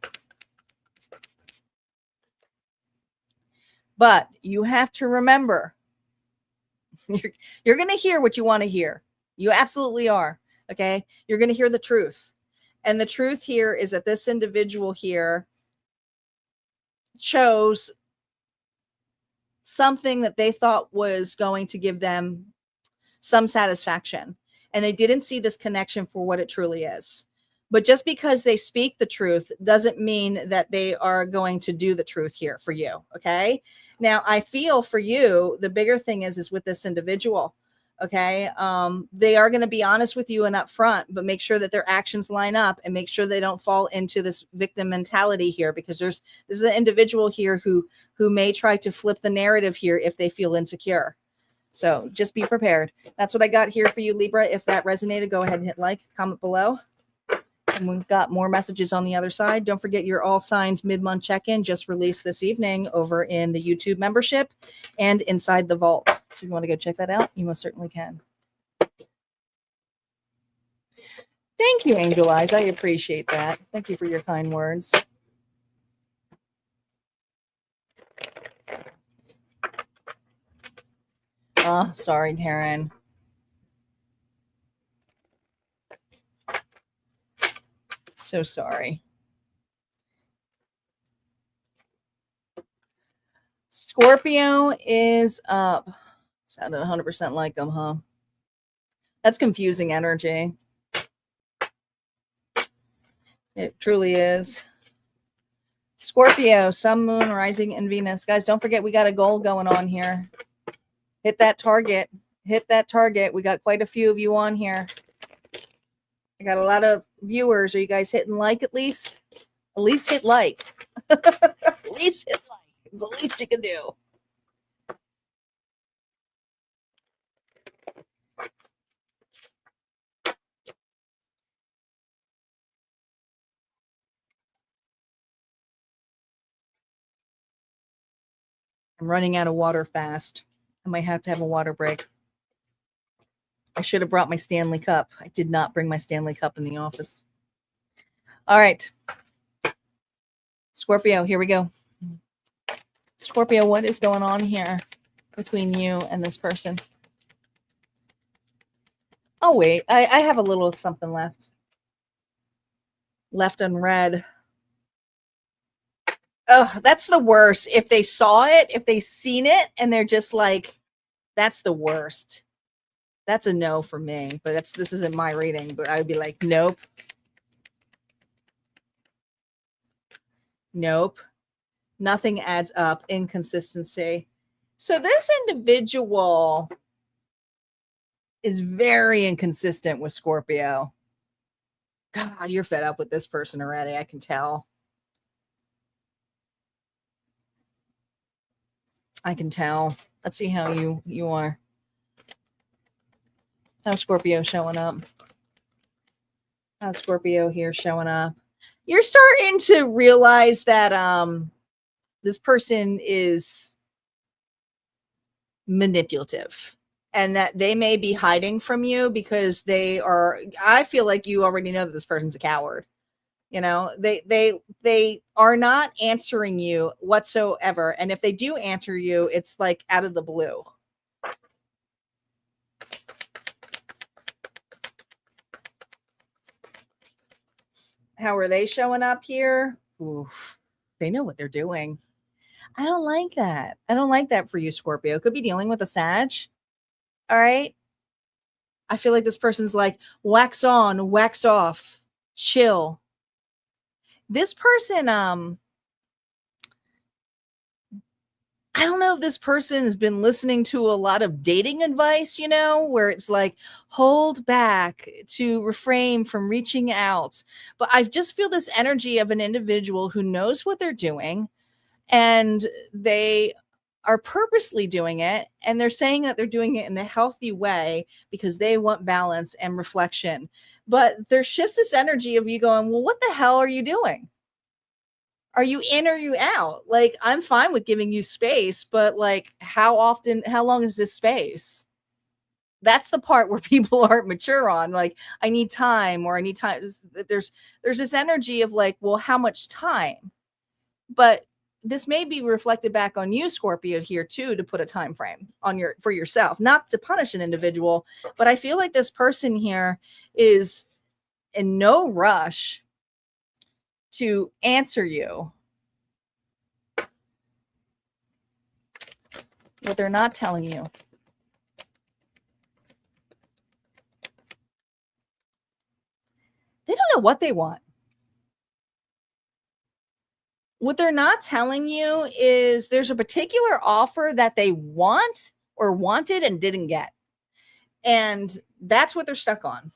But you have to remember, you're going to hear what you want to hear. You absolutely are. Okay. You're going to hear the truth. And the truth here is that this individual here chose something that they thought was going to give them some satisfaction. And they didn't see this connection for what it truly is. But just because they speak the truth doesn't mean that they are going to do the truth here for you. Okay. Now, I feel for you, the bigger thing is with this individual. Okay. They are going to be honest with you and upfront, but make sure that their actions line up and make sure they don't fall into this victim mentality here, because this is an individual here who may try to flip the narrative here if they feel insecure. So just be prepared. That's what I got here for you, Libra. If that resonated, go ahead and hit like, comment below. And we've got more messages on the other side. Don't forget your all signs mid-month check-in just released this evening over in the YouTube membership and inside the vault. So if you want to go check that out, you most certainly can. Thank you, Angel Eyes. I appreciate that. Thank you for your kind words. Oh, sorry, Karen. So sorry. Scorpio is up. Sounded 100% like them, huh? That's confusing energy. It truly is. Scorpio, Sun, Moon, Rising, and Venus. Guys, don't forget we got a goal going on here. Hit that target. Hit that target. We got quite a few of you on here. I got a lot of viewers. Are you guys hitting like at least? At least hit like. At least hit like. It's the least you can do. I'm running out of water fast. I might have to have a water break. I should have brought my Stanley Cup. I did not bring my Stanley Cup in the office. All right. Scorpio, here we go. Scorpio, what is going on here between you and this person? Oh, wait. I have a little something left. Left unread. Oh, that's the worst. If they saw it, if they seen it, and they're just like, that's the worst. That's a no for me. But this isn't my reading. But I would be like, nope. Nope. Nothing adds up. Inconsistency. So this individual is very inconsistent with Scorpio. God, you're fed up with this person already. I can tell. I can tell. Let's see how you are. How's Scorpio showing up? How's Scorpio here showing up? You're starting to realize that this person is manipulative and that they may be hiding from you because they are. I feel like you already know that this person's a coward. You know, they are not answering you whatsoever. And if they do answer you, it's like out of the blue. How are they showing up here? Oof, they know what they're doing. I don't like that. I don't like that for you, Scorpio. Could be dealing with a Sag. All right. I feel like this person's like, wax on, wax off, chill. This person, I don't know if this person has been listening to a lot of dating advice, you know, where it's like, hold back, to refrain from reaching out. But I just feel this energy of an individual who knows what they're doing and they are purposely doing it. And they're saying that they're doing it in a healthy way because they want balance and reflection. But there's just this energy of you going, well, what the hell are you doing? Are you in or are you out? Like, I'm fine with giving you space, but like, how long is this space? That's the part where people aren't mature on. Like, I need time, or I need time. There's this energy of like, well, how much time? But this may be reflected back on you, Scorpio, here too, to put a time frame on for yourself, not to punish an individual. But I feel like this person here is in no rush to answer you. What they're not telling you. They don't know what they want. What they're not telling you is there's a particular offer that they want or wanted and didn't get. And that's what they're stuck on.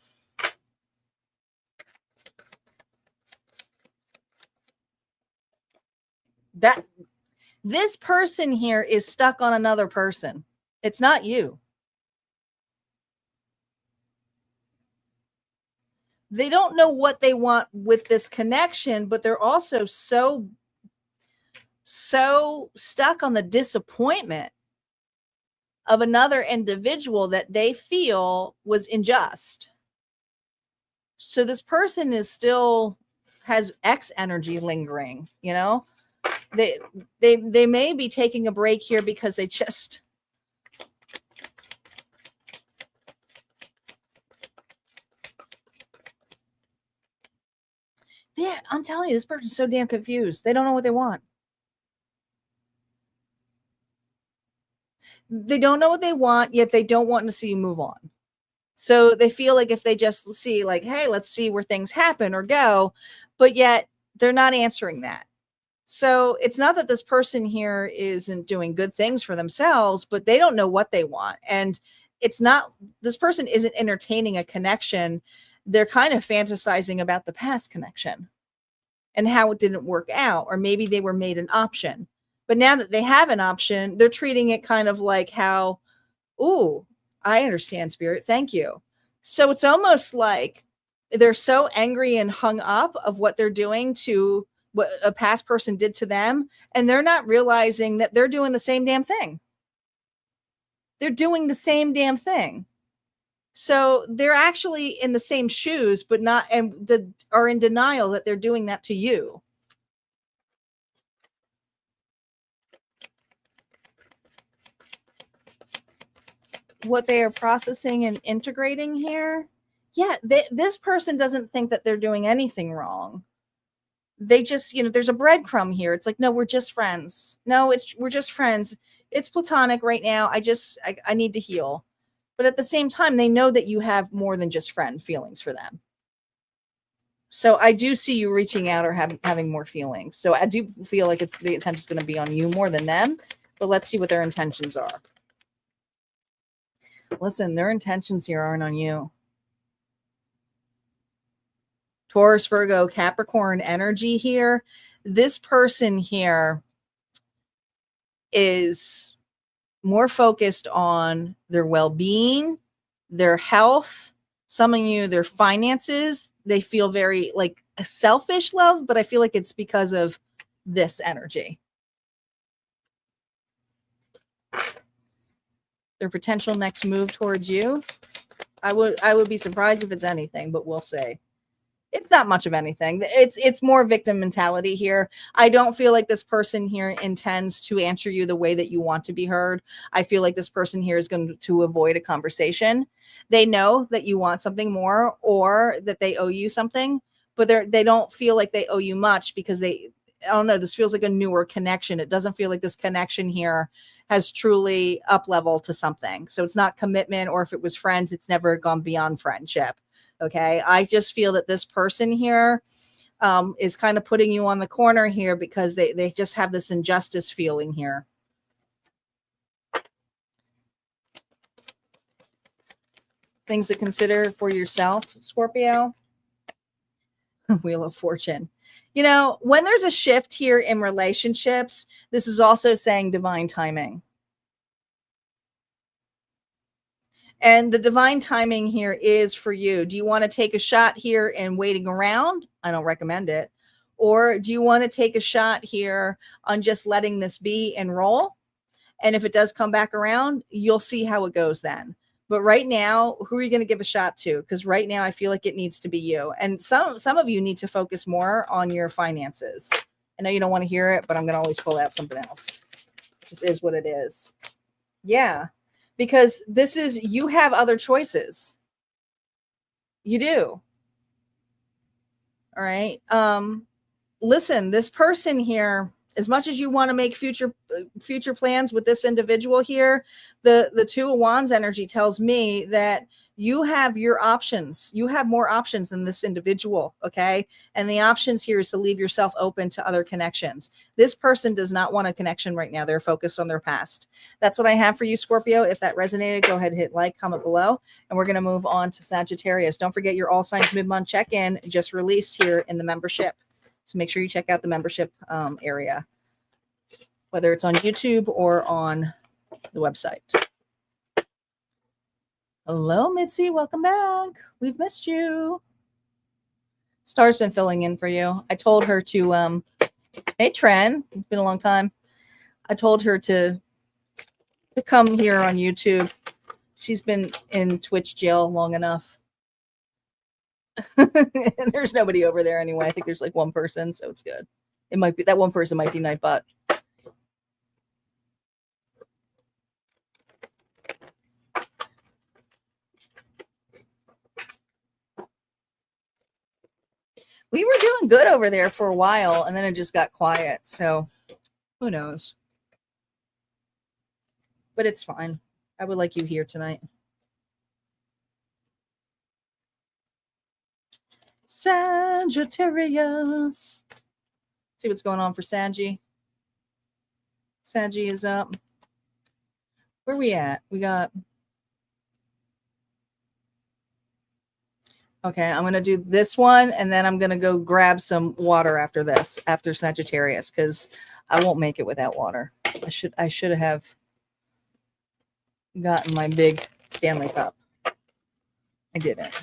That this person here is stuck on another person. It's not you. They don't know what they want with this connection, but they're also so stuck on the disappointment of another individual that they feel was unjust. So this person is still has X energy lingering, you know? They may be taking a break here because they just I'm telling you, this person's so damn confused. They don't know what they want. They don't know what they want, yet they don't want to see you move on. So they feel like if they just see like, hey, let's see where things happen or go, but yet they're not answering that. So it's not that this person here isn't doing good things for themselves, but they don't know what they want. And it's not, this person isn't entertaining a connection. They're kind of fantasizing about the past connection and how it didn't work out, or maybe they were made an option. But now that they have an option, they're treating it kind of like how, ooh, I understand, Spirit. Thank you. So it's almost like they're so angry and hung up of what they're doing to what a past person did to them. And they're not realizing that they're doing the same damn thing. They're doing the same damn thing. So they're actually in the same shoes, but not, and are in denial that they're doing that to you. What they are processing and integrating here. Yeah, this person doesn't think that they're doing anything wrong. They just, you know, there's a breadcrumb here. It's like, no, we're just friends. No, we're just friends. It's platonic right now. I need to heal. But at the same time, they know that you have more than just friend feelings for them. So I do see you reaching out or having more feelings. So I do feel like the attention is going to be on you more than them. But let's see what their intentions are. Listen, their intentions here aren't on you. Taurus, Virgo, Capricorn energy here. This person here is more focused on their well-being, their health, some of you, their finances. They feel very like a selfish love, but I feel like it's because of this energy. Their potential next move towards you. I would be surprised if it's anything, but we'll see. It's not much of anything. It's more victim mentality here. I don't feel like this person here intends to answer you the way that you want to be heard. I feel like this person here is going to avoid a conversation. They know that you want something more or that they owe you something, but they don't feel like they owe you much because I don't know, this feels like a newer connection. It doesn't feel like this connection here has truly up leveled to something. So it's not commitment, or if it was friends, it's never gone beyond friendship. Okay. I just feel that this person here is kind of putting you on the corner here because they just have this injustice feeling here. Things to consider for yourself, Scorpio. Wheel of Fortune. You know, when there's a shift here in relationships, this is also saying divine timing. And the divine timing here is for you. Do you want to take a shot here and waiting around? I don't recommend it. Or do you want to take a shot here on just letting this be and roll? And if it does come back around, you'll see how it goes then. But right now, who are you going to give a shot to? Because right now, I feel like it needs to be you. And some of you need to focus more on your finances. I know you don't want to hear it, but I'm going to always pull out something else. It just is what it is. Yeah. Because this is, you have other choices. You do. All right. Listen, this person here, As much as you want to make future plans with this individual here, the Two of Wands energy tells me that you have your options. You have more options than this individual, okay? And the options here is to leave yourself open to other connections. This person does not want a connection right now. They're focused on their past. That's what I have for you, Scorpio. If that resonated, go ahead and hit like, comment below. And we're going to move on to Sagittarius. Don't forget your all signs mid-month check-in just released here in the membership. So make sure you check out the membership area, whether it's on YouTube or on the website. Hello, Mitzi. Welcome back. We've missed you. Star's been filling in for you. I told her to, hey, Tren. It's been a long time. I told her to come here on YouTube. She's been in Twitch jail long enough. And there's nobody over there anyway. I think there's like one person, so it's good. It might be that one person might be Nightbot. We were doing good over there for a while, and then it just got quiet. So who knows? But it's fine. I would like you here tonight. Sagittarius. See what's going on for Saggy. Saggy is up. Where we at? We got... Okay, I'm going to do this one, and then I'm going to go grab some water after this, after Sagittarius, because I won't make it without water. I should have gotten my big Stanley cup. I didn't.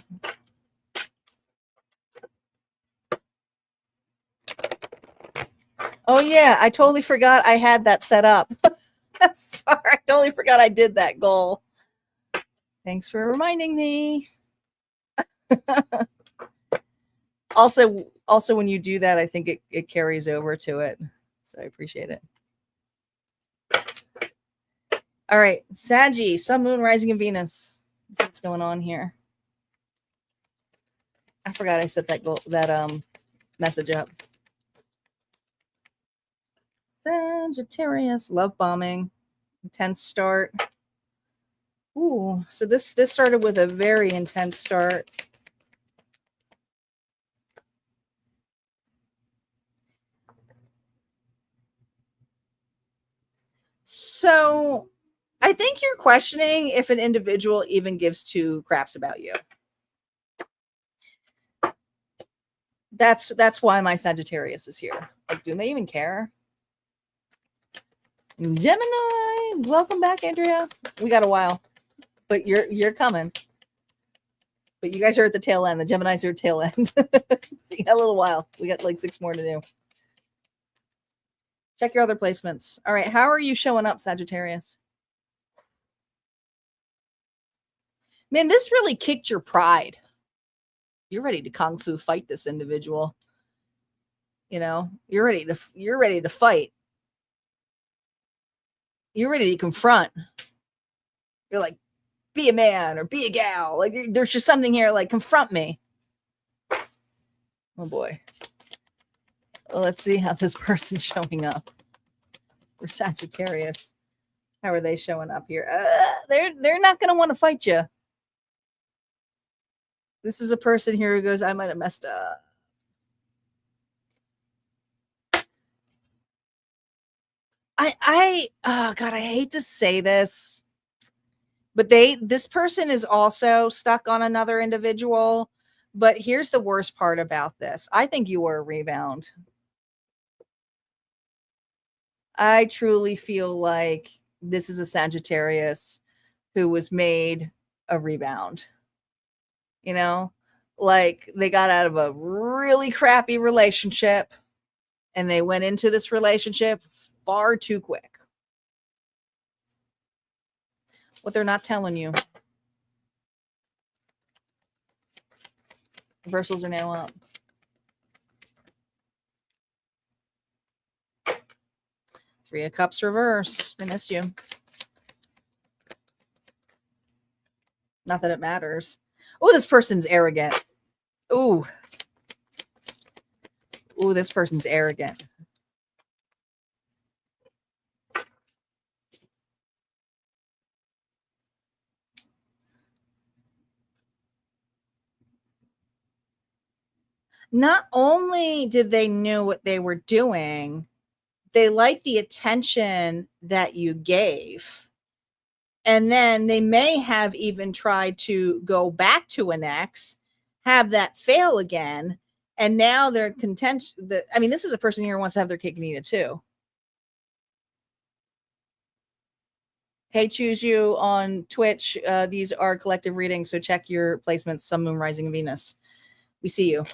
Oh, yeah, I totally forgot I had that set up. Sorry, I totally forgot I did that goal. Thanks for reminding me. also when you do that, I think it carries over to it, so I appreciate it. All right, Saggy, Sun, Moon, Rising, and Venus. Let's see what's going on here. I forgot I set that message up. Sagittarius, love bombing, intense start. Ooh, so this started with a very intense start. So I think you're questioning if an individual even gives two craps about you. That's why my Sagittarius is here. Like, do they even care? Gemini, welcome back, Andrea. We got a while, but you're coming. But you guys are at the tail end. The Geminis are at tail end. See, a little while. We got like 6 more to do. Check your other placements. All right, how are you showing up, Sagittarius? Man, this really kicked your pride. You're ready to kung fu fight this individual. You know, you're ready to fight. You're ready to confront. You're like, be a man or be a gal. Like, there's just something here like, confront me. Oh boy. Well, let's see how this person's showing up. For Sagittarius. How are they showing up here? They're not going to want to fight you. This is a person here who goes, I might have messed up. Oh God, I hate to say this, but this person is also stuck on another individual. But here's the worst part about this. I think you were a rebound. I truly feel like this is a Sagittarius who was made a rebound. You know, like they got out of a really crappy relationship and they went into this relationship far too quick. What they're not telling you. Reversals are now up. Three of Cups reverse. They missed you. Not that it matters. Oh, this person's arrogant. Ooh. Ooh, this person's arrogant. Not only did they know what they were doing, they liked the attention that you gave. And then they may have even tried to go back to an ex, have that fail again, and now they're content. I mean, this is a person here who wants to have their cake and eat it too. Hey, choose you on Twitch. These are collective readings, so check your placements, Sun, Moon, Rising, and Venus. We see you.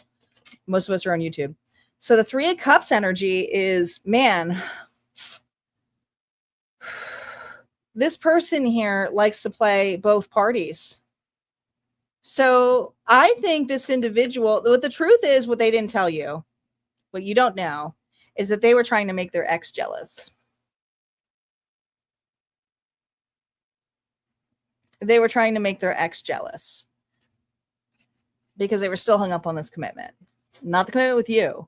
Most of us are on YouTube. So the Three of Cups energy is, man, this person here likes to play both parties. So I think this individual, what the truth is, what they didn't tell you, what you don't know, is that they were trying to make their ex jealous. They were trying to make their ex jealous because they were still hung up on this commitment. Not the commitment with you.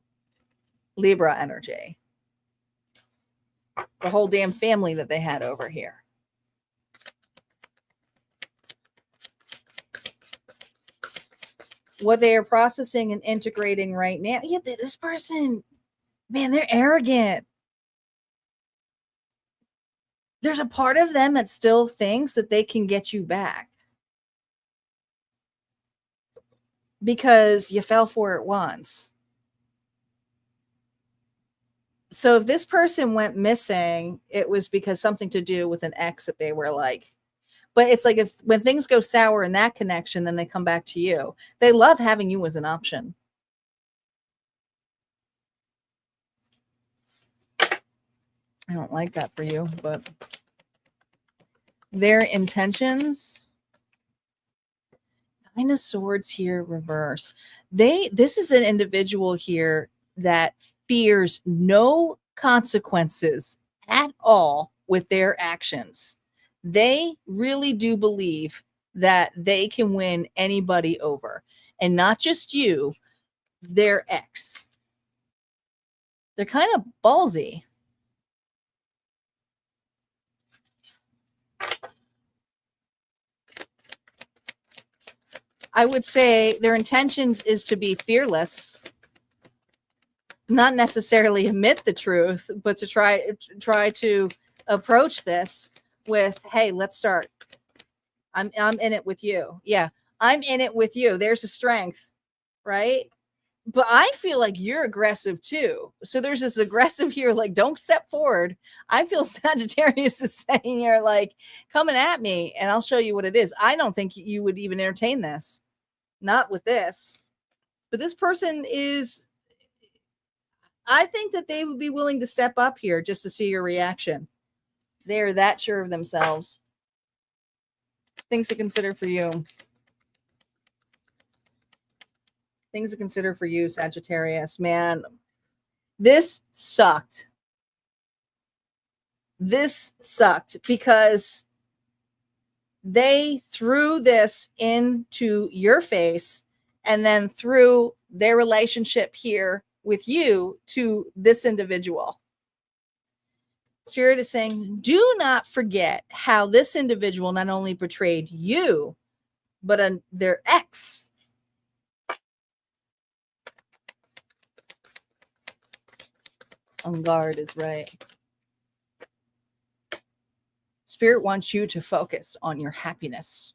Libra energy. The whole damn family that they had over here. What they are processing and integrating right now. Yeah, this person, man, they're arrogant. There's a part of them that still thinks that they can get you back because you fell for it once. So if this person went missing, it was because something to do with an ex that they were like. But it's like if when things go sour in that connection, then they come back to you. They love having you as an option. I don't like that for you, but their intentions. Nine of Swords here, reverse. This is an individual here that fears no consequences at all with their actions. They really do believe that they can win anybody over, and not just you, their ex. They're kind of ballsy. I would say their intentions is to be fearless, not necessarily admit the truth, but to try to approach this with, hey, let's start. I'm in it with you. Yeah, I'm in it with you. There's a strength, right? But I feel like you're aggressive too. So there's this aggressive here, like, don't step forward. I feel Sagittarius is saying here, like, coming at me and I'll show you what it is. I don't think you would even entertain this. Not with this. But this person is, I think that they would be willing to step up here just to see your reaction. They're that sure of themselves. Things to consider for you. Things to consider for you, Sagittarius. Man, this sucked. This sucked because they threw this into your face and then threw their relationship here with you to this individual. Spirit is saying, do not forget how this individual not only betrayed you, but their ex. On guard is right. Spirit wants you to focus on your happiness.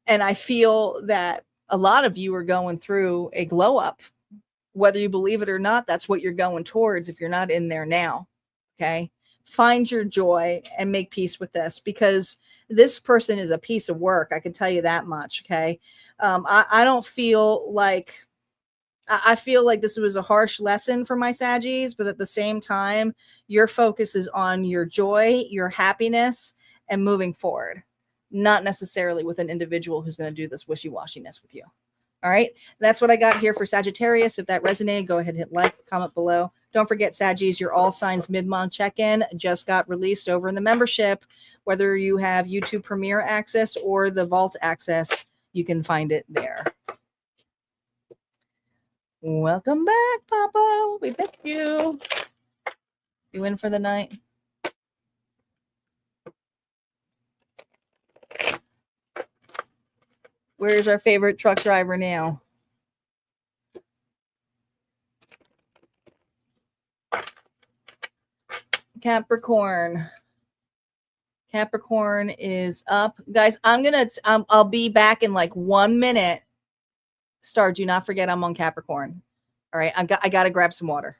And I feel that a lot of you are going through a glow up. Whether you believe it or not, that's what you're going towards if you're not in there now. Okay. Find your joy and make peace with this, because this person is a piece of work. I can tell you that much. Okay. I don't feel like, I feel like this was a harsh lesson for my Saggies, but at the same time, your focus is on your joy, your happiness, and moving forward, not necessarily with an individual who's going to do this wishy-washiness with you. All right. That's what I got here for Sagittarius. If that resonated, go ahead and hit like, comment below. Don't forget, Saggies, your All Signs mid-month check-in just got released over in the membership. Whether you have YouTube Premiere access or the Vault access, you can find it there. Welcome back, Papa. We missed you. You in for the night? Where's our favorite truck driver now? Capricorn. Capricorn is up. Guys, I'll be back in like 1 minute. Star, do not forget I'm on Capricorn. All right, I got to grab some water.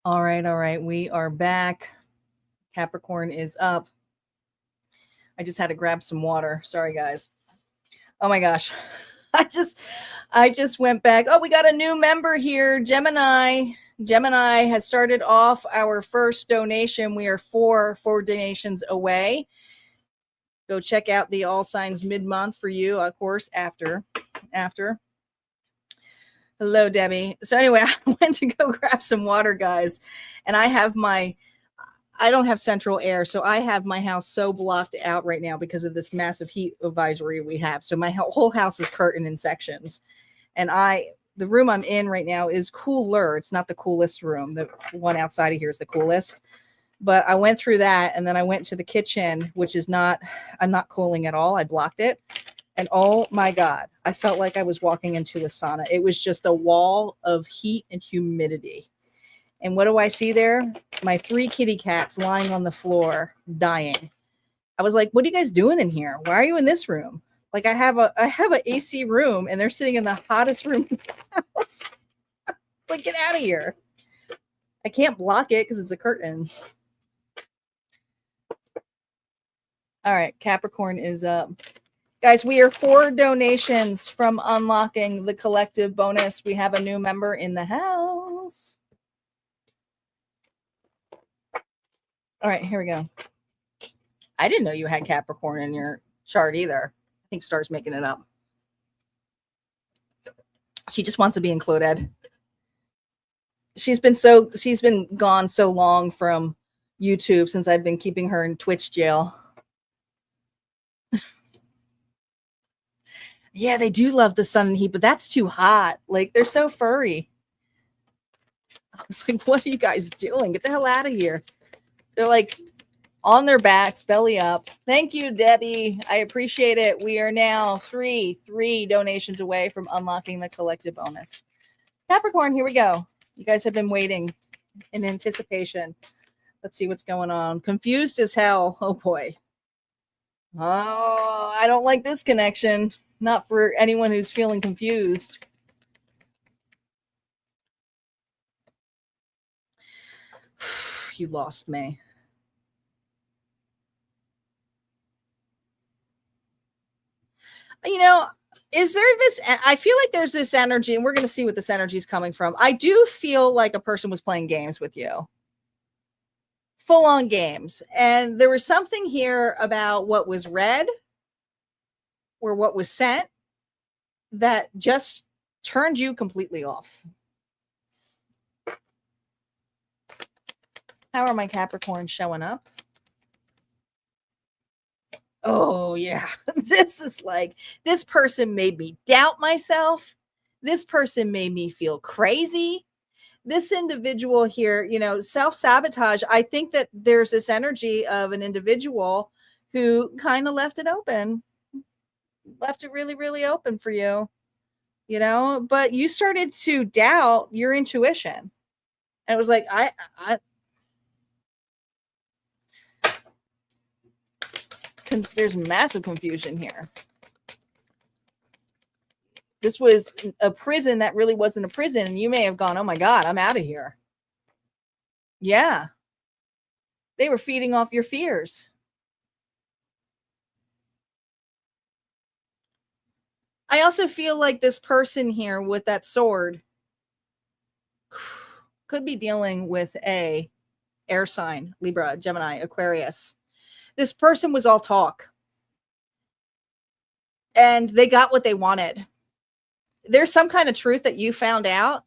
All right. We are back. Capricorn is up. I just had to grab some water. Sorry, guys. Oh my gosh. I just went back. Oh, we got a new member here, Gemini. Gemini has started off our first donation. We are four donations away. Go check out the All Signs mid-month for you, of course, after. Hello, Debbie. So anyway, I went to go grab some water, guys, and I don't have central air, so I have my house so blocked out right now because of this massive heat advisory we have. So my whole house is curtained in sections, and the room I'm in right now is cooler. It's not the coolest room. The one outside of here is the coolest. But I went through that, and then I went to the kitchen, which is I'm not cooling at all. I blocked it. And oh my God, I felt like I was walking into a sauna. It was just a wall of heat and humidity. And what do I see there? My 3 kitty cats lying on the floor, dying. I was like, what are you guys doing in here? Why are you in this room? Like I have a AC room and they're sitting in the hottest room in the house. Like, get out of here. I can't block it because it's a curtain. All right, Capricorn is up. Guys, we are 4 donations from unlocking the collective bonus. We have a new member in the house. All right, here we go. I didn't know you had Capricorn in your chart either. I think Star's making it up. She just wants to be included. She's been gone so long from YouTube since I've been keeping her in Twitch jail. Yeah, they do love the sun and heat, but that's too hot. Like, they're so furry. I was like, what are you guys doing? Get the hell out of here. They're like on their backs, belly up. Thank you, Debbie. I appreciate it. We are now three donations away from unlocking the collective bonus. Capricorn, here we go. You guys have been waiting in anticipation. Let's see what's going on. Confused as hell. Oh, boy. Oh, I don't like this connection. Not for anyone who's feeling confused. You lost me. You know, is there this? I feel like there's this energy, and we're going to see what this energy is coming from. I do feel like a person was playing games with you. Full on games. And there was something here about what was read or what was sent that just turned you completely off. How are my Capricorns showing up? Oh, yeah. This is like, this person made me doubt myself. This person made me feel crazy. This individual here, you know, self-sabotage. I think that there's this energy of an individual who kind of left it open, left it really, really open for you, you know, but you started to doubt your intuition. And it was like, there's massive confusion here. This was a prison that really wasn't a prison. And you may have gone, oh my God, I'm out of here. Yeah. They were feeding off your fears. I also feel like this person here with that sword could be dealing with a air sign, Libra, Gemini, Aquarius. This person was all talk. And they got what they wanted. There's some kind of truth that you found out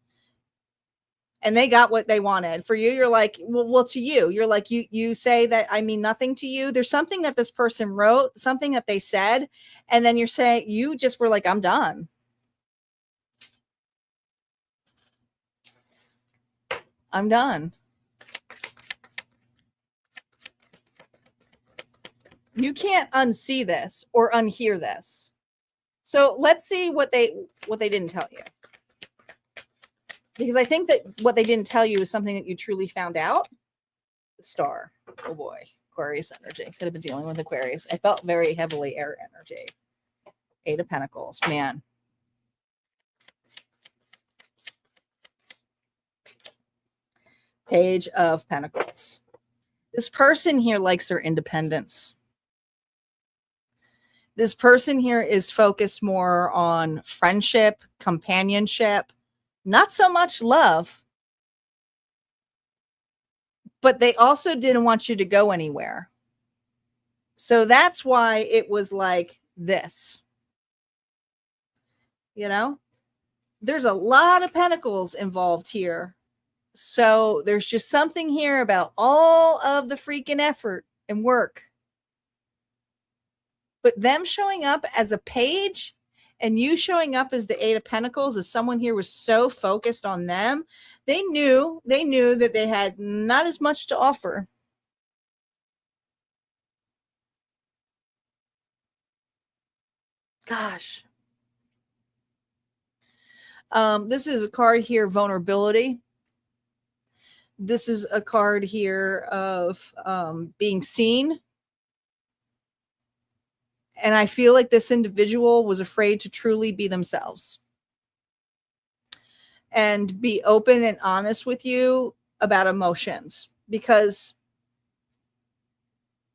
and they got what they wanted. For you, you're like, well, to you, you're like, you say that I mean nothing to you. There's something that this person wrote, something that they said, and then you're saying, you just were like, I'm done. I'm done. You can't unsee this or unhear this. So let's see what they didn't tell you. Because I think that what they didn't tell you is something that you truly found out. The star. Oh boy. Aquarius energy. Could have been dealing with Aquarius. I felt very heavily air energy. 8 of Pentacles. Man. Page of Pentacles. This person here likes their independence. This person here is focused more on friendship, companionship, not so much love. But they also didn't want you to go anywhere. So that's why it was like this. You know, there's a lot of pentacles involved here. So there's just something here about all of the freaking effort and work. But them showing up as a page and you showing up as the 8 of Pentacles, as someone here was so focused on them, they knew that they had not as much to offer. Gosh. This is a card here, vulnerability. This is a card here of being seen. And I feel like this individual was afraid to truly be themselves and be open and honest with you about emotions, because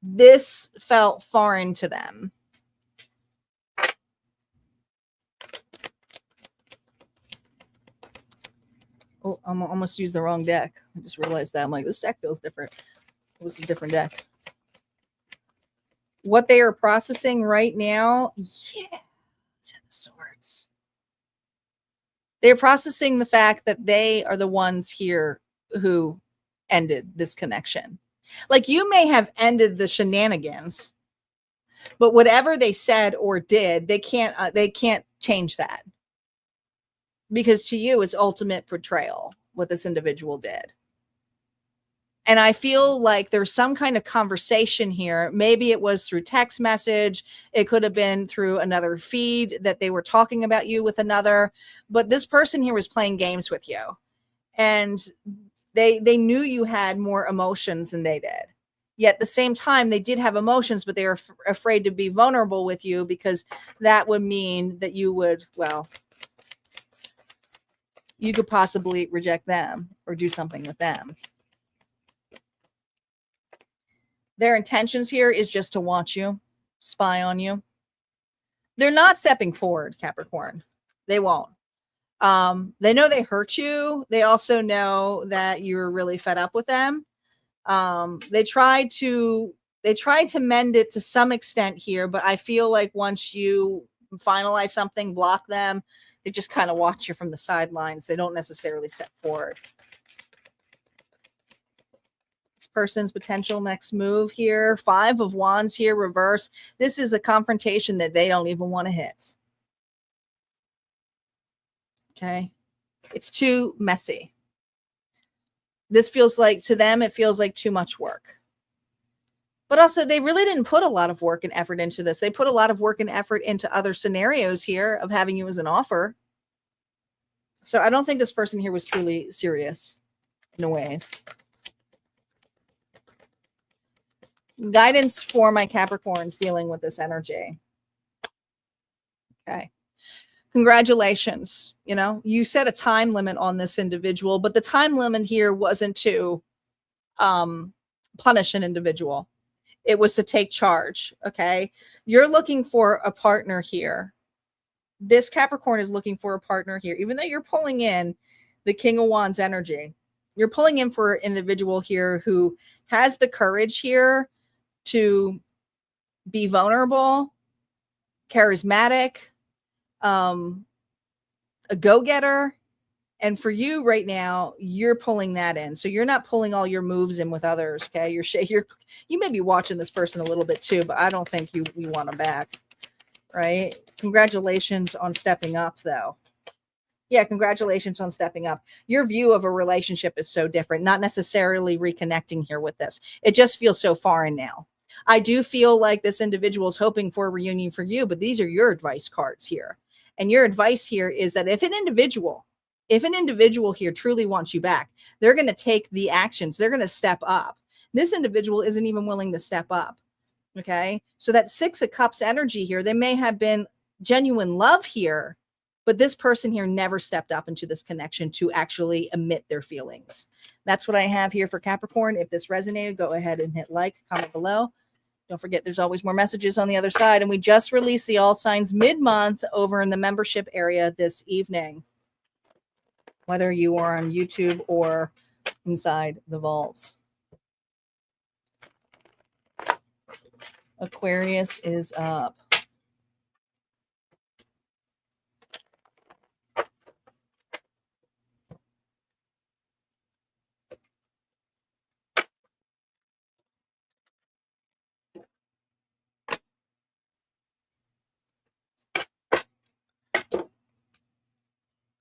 this felt foreign to them. Oh, I almost used the wrong deck. I just realized that. I'm like, this deck feels different. It was a different deck. What they are processing right now, yeah, 10 of Swords. They're processing the fact that they are the ones here who ended this connection. Like, you may have ended the shenanigans, but whatever they said or did, they can't change that. Because to you, it's ultimate betrayal, what this individual did. And I feel like there's some kind of conversation here. Maybe it was through text message. It could have been through another feed that they were talking about you with another. But this person here was playing games with you. And they knew you had more emotions than they did. Yet at the same time, they did have emotions, but they were afraid to be vulnerable with you, because that would mean that you would, well, you could possibly reject them or do something with them. Their intentions here is just to watch you, spy on you. They're not stepping forward, Capricorn. They won't. They know they hurt you. They also know that you're really fed up with them. They tried to mend it to some extent here, but I feel like once you finalize something, block them, they just kind of watch you from the sidelines. They don't necessarily step forward. Person's potential next move here. 5 of Wands here, reverse. This is a confrontation that they don't even want to hit. Okay. It's too messy. This feels like, to them, it feels like too much work. But also, they really didn't put a lot of work and effort into this. They put a lot of work and effort into other scenarios here of having you as an offer. So I don't think this person here was truly serious in a ways. Guidance for my Capricorns dealing with this energy. Okay. Congratulations. You know, you set a time limit on this individual, but the time limit here wasn't to punish an individual. It was to take charge. Okay. You're looking for a partner here. This Capricorn is looking for a partner here. Even though you're pulling in the King of Wands energy, you're pulling in for an individual here who has the courage here to be vulnerable, charismatic, a go-getter. And for you right now, you're pulling that in. So you're not pulling all your moves in with others. Okay. You may be watching this person a little bit too, but I don't think you want them back. Right. Congratulations on stepping up though. Yeah. Congratulations on stepping up. Your view of a relationship is so different, not necessarily reconnecting here with this. It just feels so foreign now. I do feel like this individual is hoping for a reunion for you, but these are your advice cards here. And your advice here is that if an individual here truly wants you back, they're going to take the actions. They're going to step up. This individual isn't even willing to step up. Okay. So that 6 of Cups energy here, they may have been genuine love here, but this person here never stepped up into this connection to actually emit their feelings. That's what I have here for Capricorn. If this resonated, go ahead and hit like, comment below. Don't forget, there's always more messages on the other side. And we just released the All Signs mid-month over in the membership area this evening. Whether you are on YouTube or inside the vaults. Aquarius is up.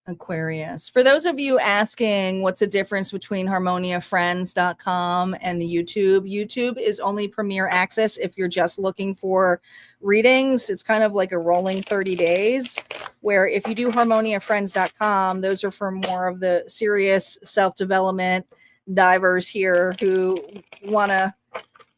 Aquarius. For those of you asking what's the difference between harmoniafriends.com and the YouTube is only premier access if you're just looking for readings. It's kind of like a rolling 30 days, where if you do harmoniafriends.com, those are for more of the serious self-development divers here who want to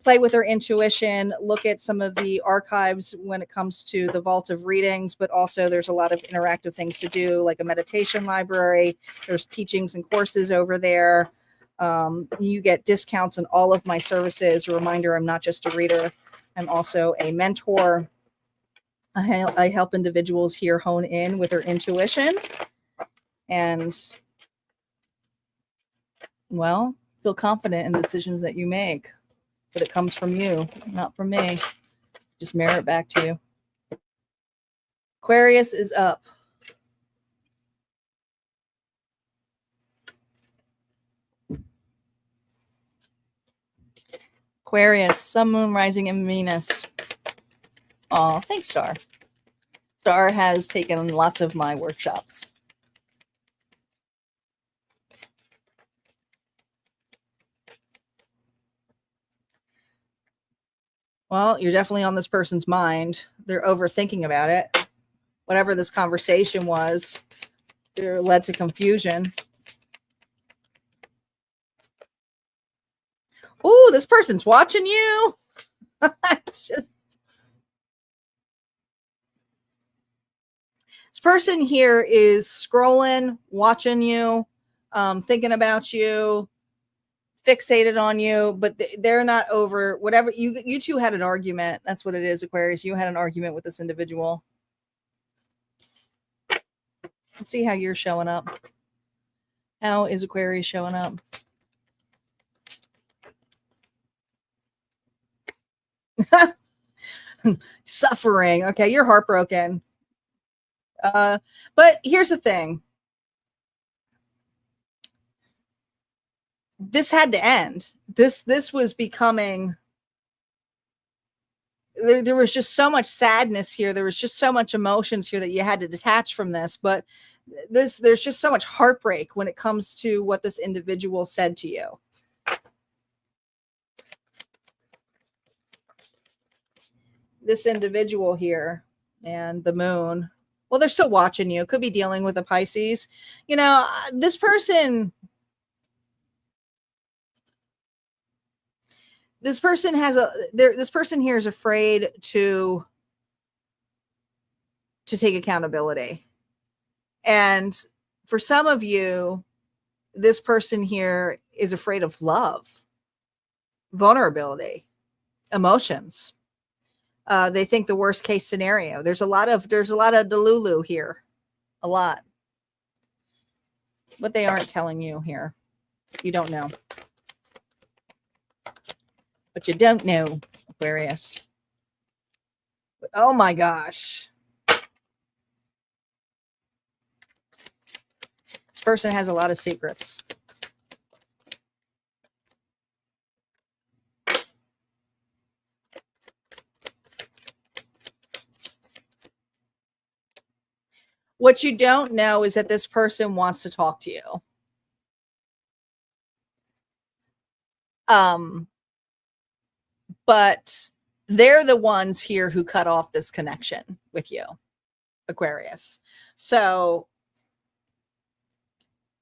play with their intuition, look at some of the archives when it comes to the vault of readings, but also there's a lot of interactive things to do, like a meditation library. There's teachings and courses over there. You get discounts on all of my services. A reminder, I'm not just a reader. I'm also a mentor. I help individuals here hone in with their intuition and, well, feel confident in the decisions that you make. But it comes from you, not from me. Just mirror it back to you. Aquarius is up. Aquarius, Sun, Moon, Rising, and Venus. Oh, thanks, Star. Star has taken lots of my workshops. Well, you're definitely on this person's mind. They're overthinking about it. Whatever this conversation was, it led to confusion. Ooh, this person's watching you. It's just, this person here is scrolling, watching you, thinking about you, fixated on you, but they're not over whatever. You two had an argument. That's what it is, Aquarius. You had an argument with this individual. Let's see how you're showing up. How is Aquarius showing up? Suffering. Okay, you're heartbroken. But here's the thing. This had to end. This was becoming there was just so much sadness here. There was just so much emotions here that you had to detach from this. But there's just so much heartbreak when it comes to what this individual said to you. This individual here and the moon, well, they're still watching you. Could be dealing with a Pisces. You know, this person has this person here is afraid to take accountability. And for some of you, this person here is afraid of love, vulnerability, emotions. They think the worst case scenario. There's a lot of delulu here, a lot. What they aren't telling you here, you don't know. But you don't know, Aquarius. But, oh my gosh. This person has a lot of secrets. What you don't know is that this person wants to talk to you. But they're the ones here who cut off this connection with you, Aquarius. So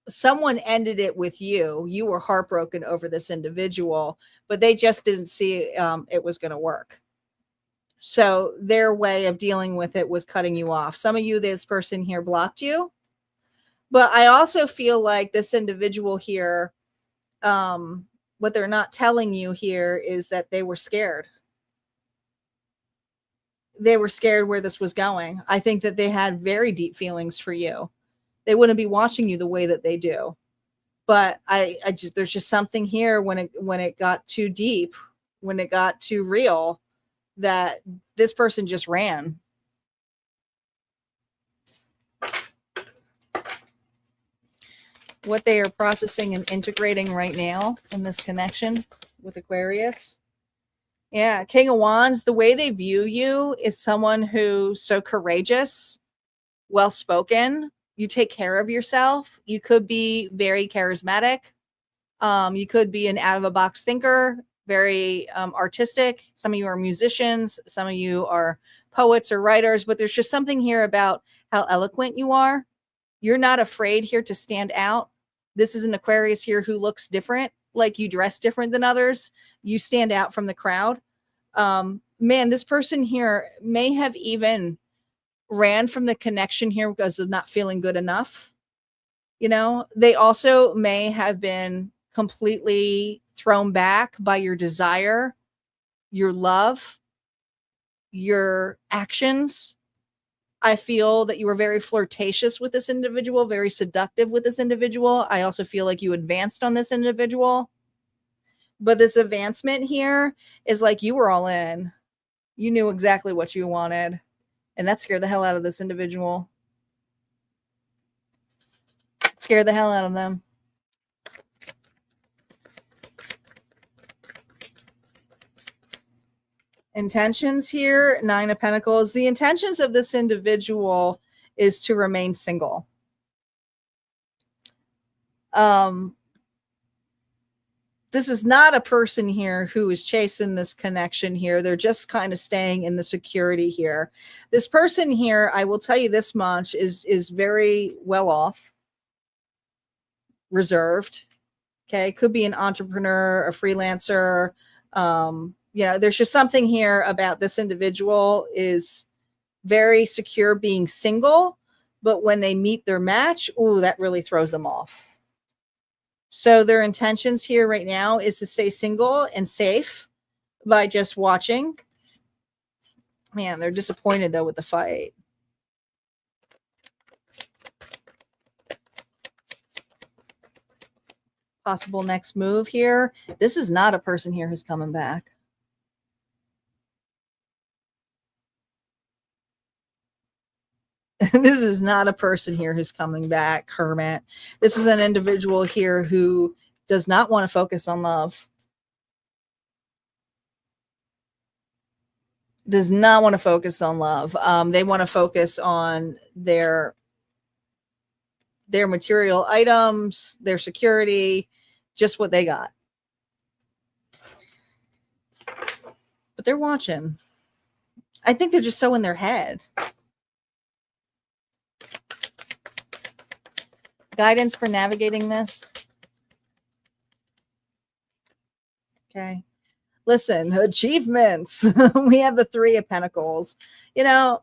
someone ended it with you. You were heartbroken over this individual, but they just didn't see it was going to work. So their way of dealing with it was cutting you off. Some of you, this person here blocked you. But I also feel like this individual here, what they're not telling you here is that they were scared. They were scared where this was going. I think that they had very deep feelings for you. They wouldn't be watching you the way that they do. But there's just something here when it got too deep, when it got too real, that this person just ran. What they are processing and integrating right now in this connection with Aquarius. Yeah, King of Wands, the way they view you is someone who's so courageous, well-spoken. You take care of yourself. You could be very charismatic. You could be an out-of-a-box thinker, very artistic. Some of you are musicians. Some of you are poets or writers. But there's just something here about how eloquent you are. You're not afraid here to stand out. This is an Aquarius here who looks different, like you dress different than others. You stand out from the crowd. Man, this person here may have even ran from the connection here because of not feeling good enough. You know, they also may have been completely thrown back by your desire, your love, your actions. I feel that you were very flirtatious with this individual, very seductive with this individual. I also feel like you advanced on this individual. But this advancement here is like you were all in. You knew exactly what you wanted. And that scared the hell out of this individual. Scared the hell out of them. Intentions here, 9 of Pentacles. The intentions of this individual is to remain single. This is not a person here who is chasing this connection here. They're just kind of staying in the security here. This person here, I will tell you this much, is very well off, reserved. Okay, could be an entrepreneur, a freelancer. You know, there's just something here about this individual is very secure being single, but when they meet their match, ooh, that really throws them off. So their intentions here right now is to stay single and safe by just watching. Man, they're disappointed though with the fight. Possible next move here. This is not a person here who's coming back. This is not a person here who's coming back, Hermit. This is an individual here who does not want to focus on love. does not want to focus on love. They want to focus on their material items, their security, just what they got. But they're watching. I think they're just so in their head. Guidance for navigating this. Okay. Listen, achievements. We have the 3 of Pentacles. You know,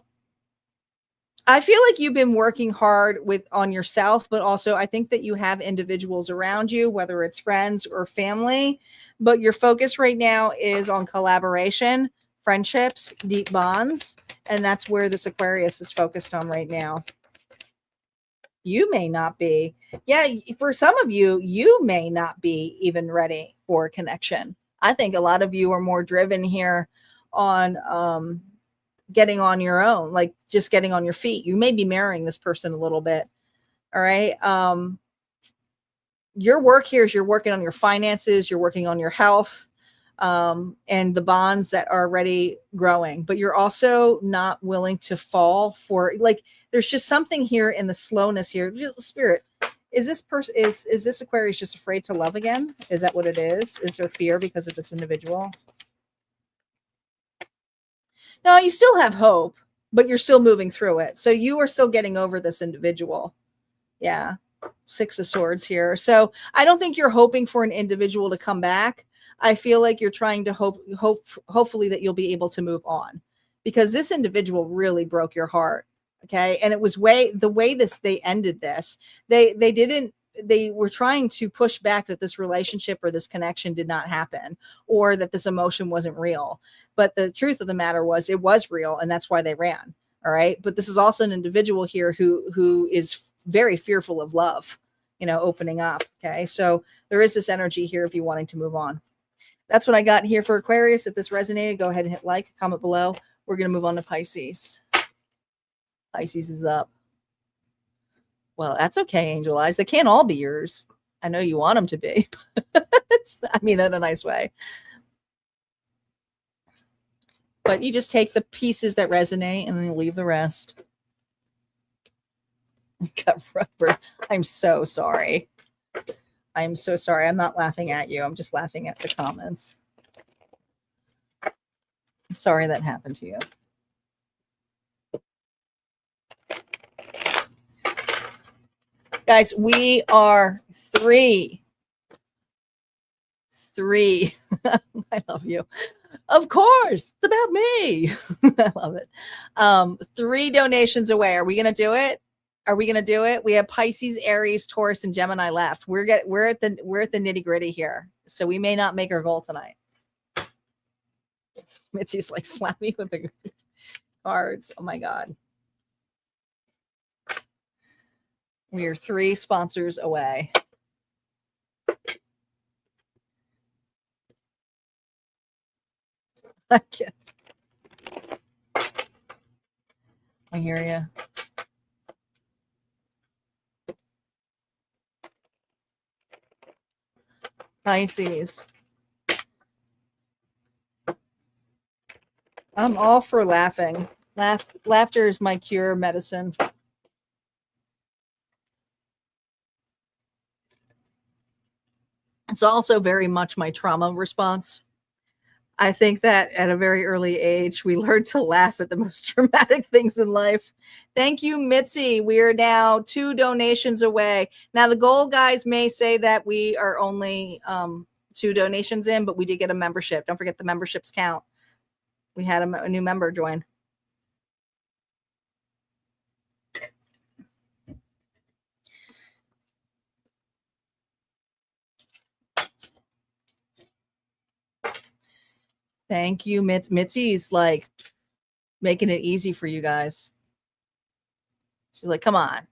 I feel like you've been working hard on yourself, but also I think that you have individuals around you, whether it's friends or family, but your focus right now is on collaboration, friendships, deep bonds, and that's where this Aquarius is focused on right now. You may not be. Yeah, for some of you, you may not be even ready for connection. I think a lot of you are more driven here on getting on your own, like just getting on your feet. You may be marrying this person a little bit. All right. Your work here is you're working on your finances, you're working on your health, and the bonds that are already growing, but you're also not willing to fall for, like, there's just something here in the slowness here. Spirit, is this person, is this Aquarius just afraid to love again? Is that what it is? Is there fear because of this individual? No, you still have hope, but you're still moving through it. So you are still getting over this individual. Yeah. 6 of Swords here. So I don't think you're hoping for an individual to come back. I feel like you're trying to hopefully that you'll be able to move on, because this individual really broke your heart. Okay. And it was the way they ended this, they were trying to push back that this relationship or this connection did not happen, or that this emotion wasn't real. But the truth of the matter was it was real, and that's why they ran. All right. But this is also an individual here who is very fearful of love, opening up. Okay. So there is this energy here of you wanting to move on. That's what I got here for Aquarius. If this resonated, go ahead and hit like, comment below. We're going to move on to Pisces. Pisces is up. Well, that's okay, Angel Eyes. They can't all be yours. I know you want them to be. I mean that in a nice way. But you just take the pieces that resonate and then you leave the rest. Got rubber. I'm so sorry. I'm so sorry. I'm not laughing at you. I'm just laughing at the comments. I'm sorry that happened to you. Guys, we are 3. I love you. Of course. It's about me. I love it. 3 donations away. Are we going to do it? We have Pisces, Aries, Taurus, and Gemini left. We're at the nitty gritty here. So we may not make our goal tonight. Mitzi's like, slap me with the cards. Oh my God. We are 3 sponsors away. I hear you. Pisces. I'm all for laughing. Laughter is my cure medicine. It's also very much my trauma response. I think that at a very early age, we learned to laugh at the most dramatic things in life. Thank you, Mitzi. We are now 2 donations away. Now, the goal, guys, may say that we are only 2 donations in, but we did get a membership. Don't forget the memberships count. We had a new member join. Thank you, Mitzi's like making it easy for you guys. She's like, come on.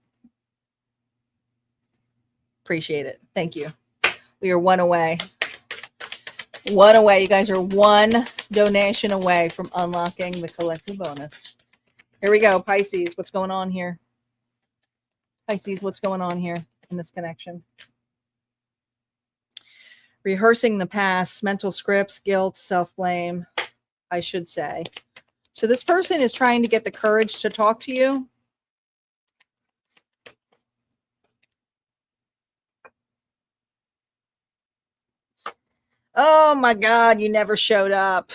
Appreciate it. Thank you. We are 1 away. 1 away. You guys are 1 donation away from unlocking the collective bonus. Here we go. Pisces, what's going on here? Pisces, what's going on here in this connection? Rehearsing the past, mental scripts, guilt, self-blame, I should say. So this person is trying to get the courage to talk to you. Oh my God, you never showed up.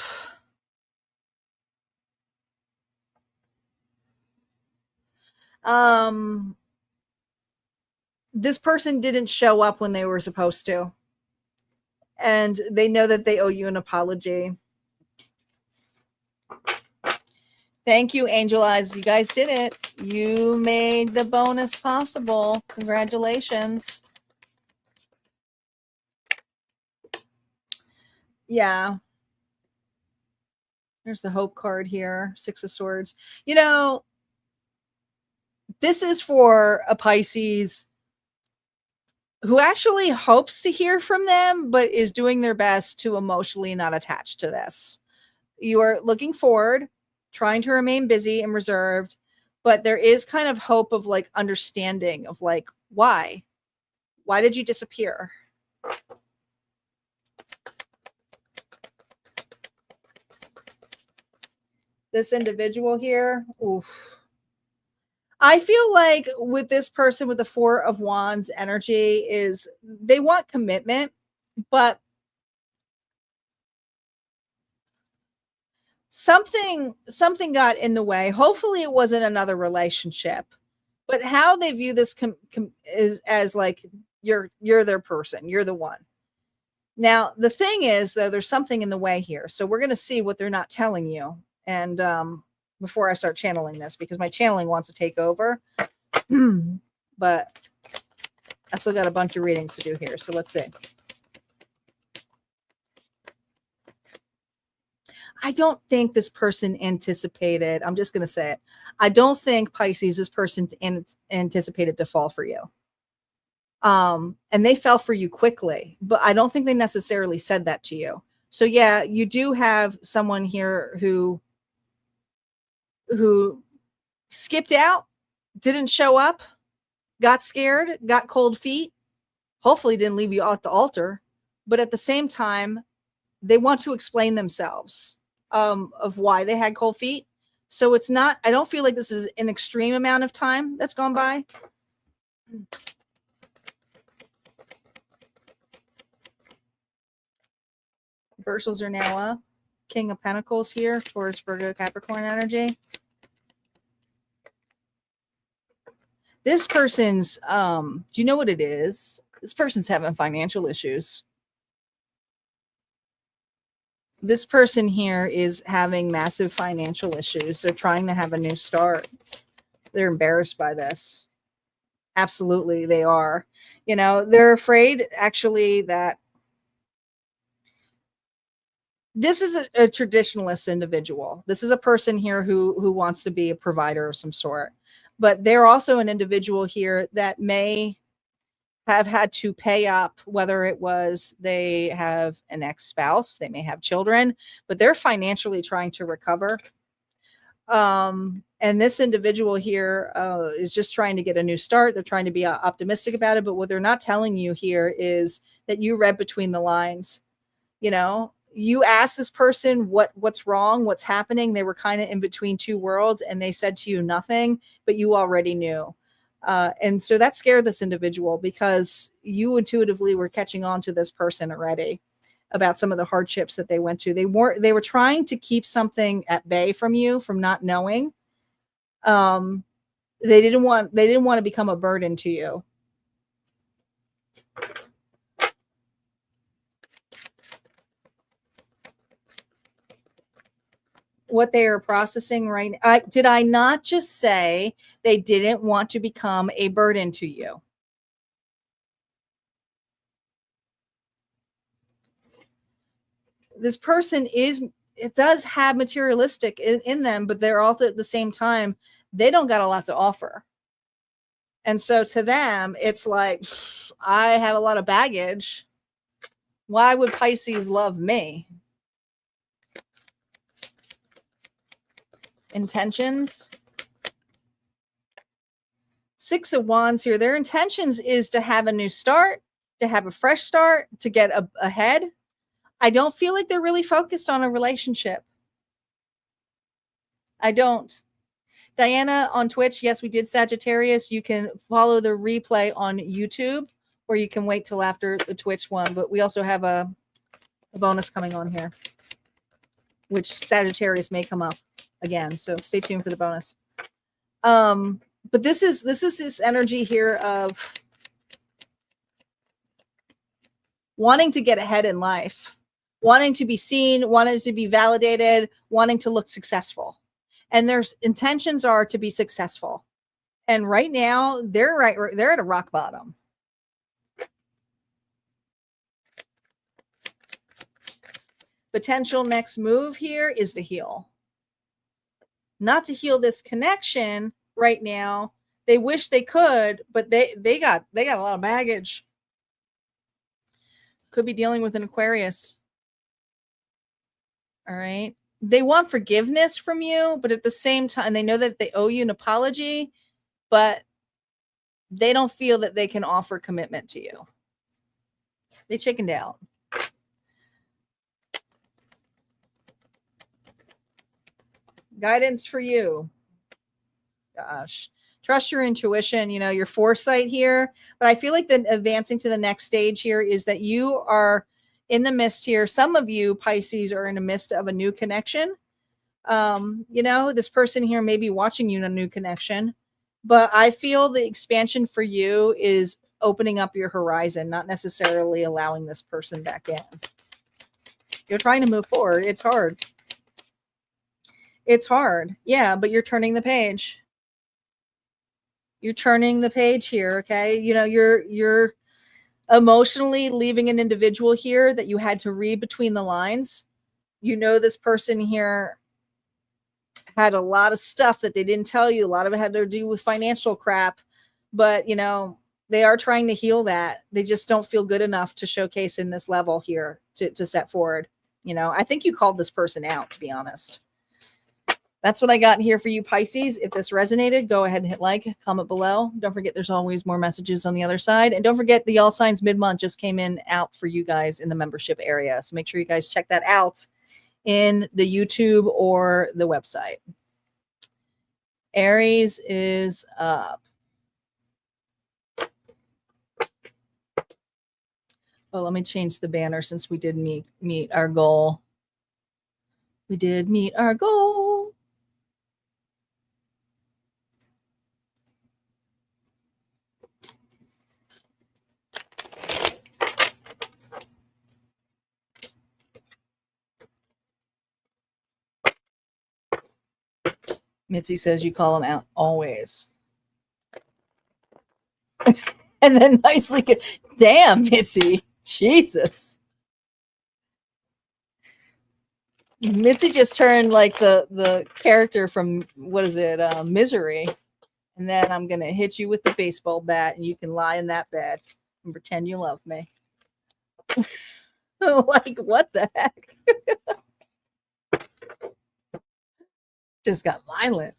This person didn't show up when they were supposed to. And they know that they owe you an apology. Thank you, Angel Eyes. You guys did it. You made the bonus possible. Congratulations. Yeah. There's the hope card here. 6 of Swords. You know, this is for a Pisces who actually hopes to hear from them, but is doing their best to emotionally not attach to this. You are looking forward, trying to remain busy and reserved, but there is kind of hope of like understanding of like, why did you disappear? This individual here, oof. I feel like with this person with the 4 of Wands energy is they want commitment, but something got in the way. Hopefully it wasn't another relationship, but how they view this is as like you're their person, you're the one. Now the thing is though, there's something in the way here, so we're going to see what they're not telling you. And before I start channeling this, because my channeling wants to take over, but I still got a bunch of readings to do here, so let's see. I don't think this person anticipated, I'm just going to say it, I don't think, Pisces, this person anticipated to fall for you. And they fell for you quickly, but I don't think they necessarily said that to you. So yeah, you do have someone here who skipped out, didn't show up, got scared, got cold feet, hopefully didn't leave you at the altar, but at the same time, they want to explain themselves of why they had cold feet. So it's not, I don't feel like this is an extreme amount of time that's gone by. Reversals are now up. King of Pentacles here, Taurus, Virgo, Capricorn energy. This person's, do you know what it is? This person's having financial issues. This person here is having massive financial issues. They're trying to have a new start. They're embarrassed by this. Absolutely, they are. You know, they're afraid actually that this is a traditionalist individual. This is a person here who wants to be a provider of some sort. But they're also an individual here that may have had to pay up, whether it was they have an ex-spouse, they may have children, but they're financially trying to recover. And this individual here is just trying to get a new start. They're trying to be optimistic about it, but what they're not telling you here is that you read between the lines. You know, you asked this person what's wrong, what's happening. They were kind of in between two worlds, and they said to you nothing, but you already knew. And so that scared this individual because you intuitively were catching on to this person already about some of the hardships that they went to. They were trying to keep something at bay from you, from not knowing. They didn't want to become a burden to you. What they are processing right now. Did I not just say they didn't want to become a burden to you? This person it does have materialistic in them, but they're also at the same time, they don't got a lot to offer. And so to them, it's like, I have a lot of baggage. Why would Pisces love me? Intentions. 6 of Wands here. Their intentions is to have a new start, to have a fresh start, to get ahead. I don't feel like they're really focused on a relationship. I don't. Diana on Twitch, yes, we did Sagittarius. You can follow the replay on YouTube, or you can wait till after the Twitch one. But we also have a bonus coming on here, which Sagittarius may come up again. So stay tuned for the bonus. But this is this energy here of wanting to get ahead in life, wanting to be seen, wanting to be validated, wanting to look successful. And their intentions are to be successful. And right now, they're at a rock bottom. Potential next move here is to heal. Not to heal this connection right now. They wish they could, but they got a lot of baggage. Could be dealing with an Aquarius. All right. They want forgiveness from you, but at the same time, they know that they owe you an apology, but they don't feel that they can offer commitment to you. They chickened out. Guidance for you. Gosh. Trust your intuition, you know, your foresight here. But I feel like the advancing to the next stage here is that you are in the midst here. Some of you, Pisces, are in the midst of a new connection. You know, this person here may be watching you in a new connection, but I feel the expansion for you is opening up your horizon, not necessarily allowing this person back in. You're trying to move forward. It's hard. It's hard. Yeah, but you're turning the page. You're turning the page here, okay? You know, you're emotionally leaving an individual here that you had to read between the lines. You know, this person here had a lot of stuff that they didn't tell you. A lot of it had to do with financial crap, but you know, they are trying to heal that. They just don't feel good enough to showcase in this level here to set forward. You know, I think you called this person out, to be honest. That's what I got here for you, Pisces. If this resonated, go ahead and hit like, comment below. Don't forget there's always more messages on the other side. And don't forget the All Signs mid-month just came in out for you guys in the membership area. So make sure you guys check that out in the YouTube or the website. Aries is up. Well, let me change the banner since we did meet our goal. We did meet our goal. Mitzi says you call them out always. And then nicely, damn, Mitzi. Jesus. Mitzi just turned like the character from, what is it, Misery. And then I'm going to hit you with the baseball bat and you can lie in that bed and pretend you love me. Like, what the heck? Just got violent.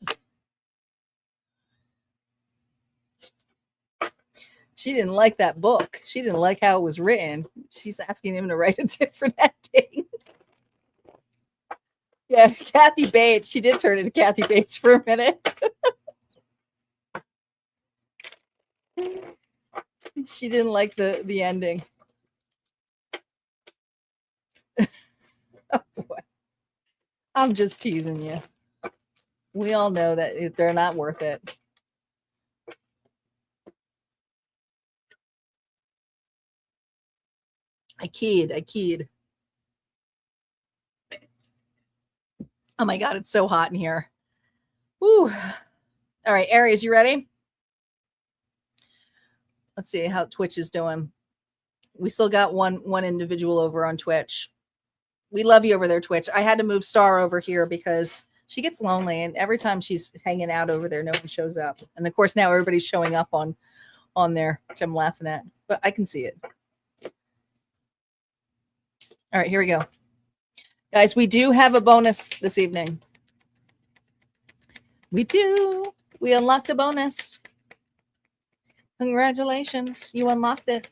She didn't like that book. She didn't like how it was written. She's asking him to write a different ending. Yeah, Kathy Bates. She did turn into Kathy Bates for a minute. She didn't like the ending. Oh boy. I'm just teasing you. We all know that they're not worth it. I keyed. Oh my God, it's so hot in here. Woo. All right, Aries, you ready? Let's see how Twitch is doing. We still got one individual over on Twitch. We love you over there, Twitch. I had to move Star over here because she gets lonely, and every time she's hanging out over there, no one shows up. And of course, now everybody's showing up on there, which I'm laughing at, but I can see it. All right, here we go. Guys, we do have a bonus this evening. We do. We unlocked a bonus. Congratulations. You unlocked it.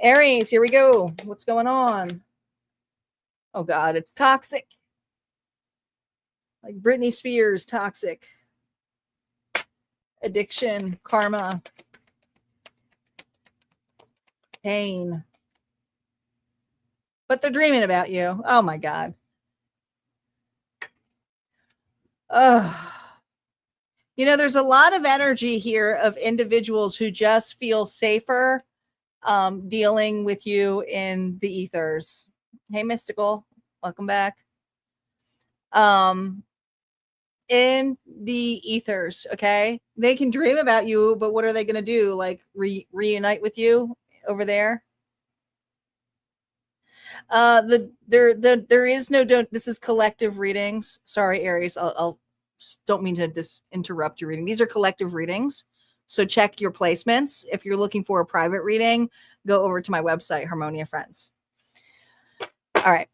Aries, here we go. What's going on? Oh, God, it's toxic. Like Britney Spears, toxic. Addiction, karma, pain. But they're dreaming about you. Oh my God. Oh. You know, there's a lot of energy here of individuals who just feel safer dealing with you in the ethers. Hey, Mystical, welcome back. In the ethers, okay? They can dream about you, but what are they going to do? Like reunite with you over there? There is no don't. This is collective readings. Sorry, Aries. I'll don't mean to interrupt your reading. These are collective readings, so check your placements. If you're looking for a private reading, go over to my website, Harmonia Friends. All right.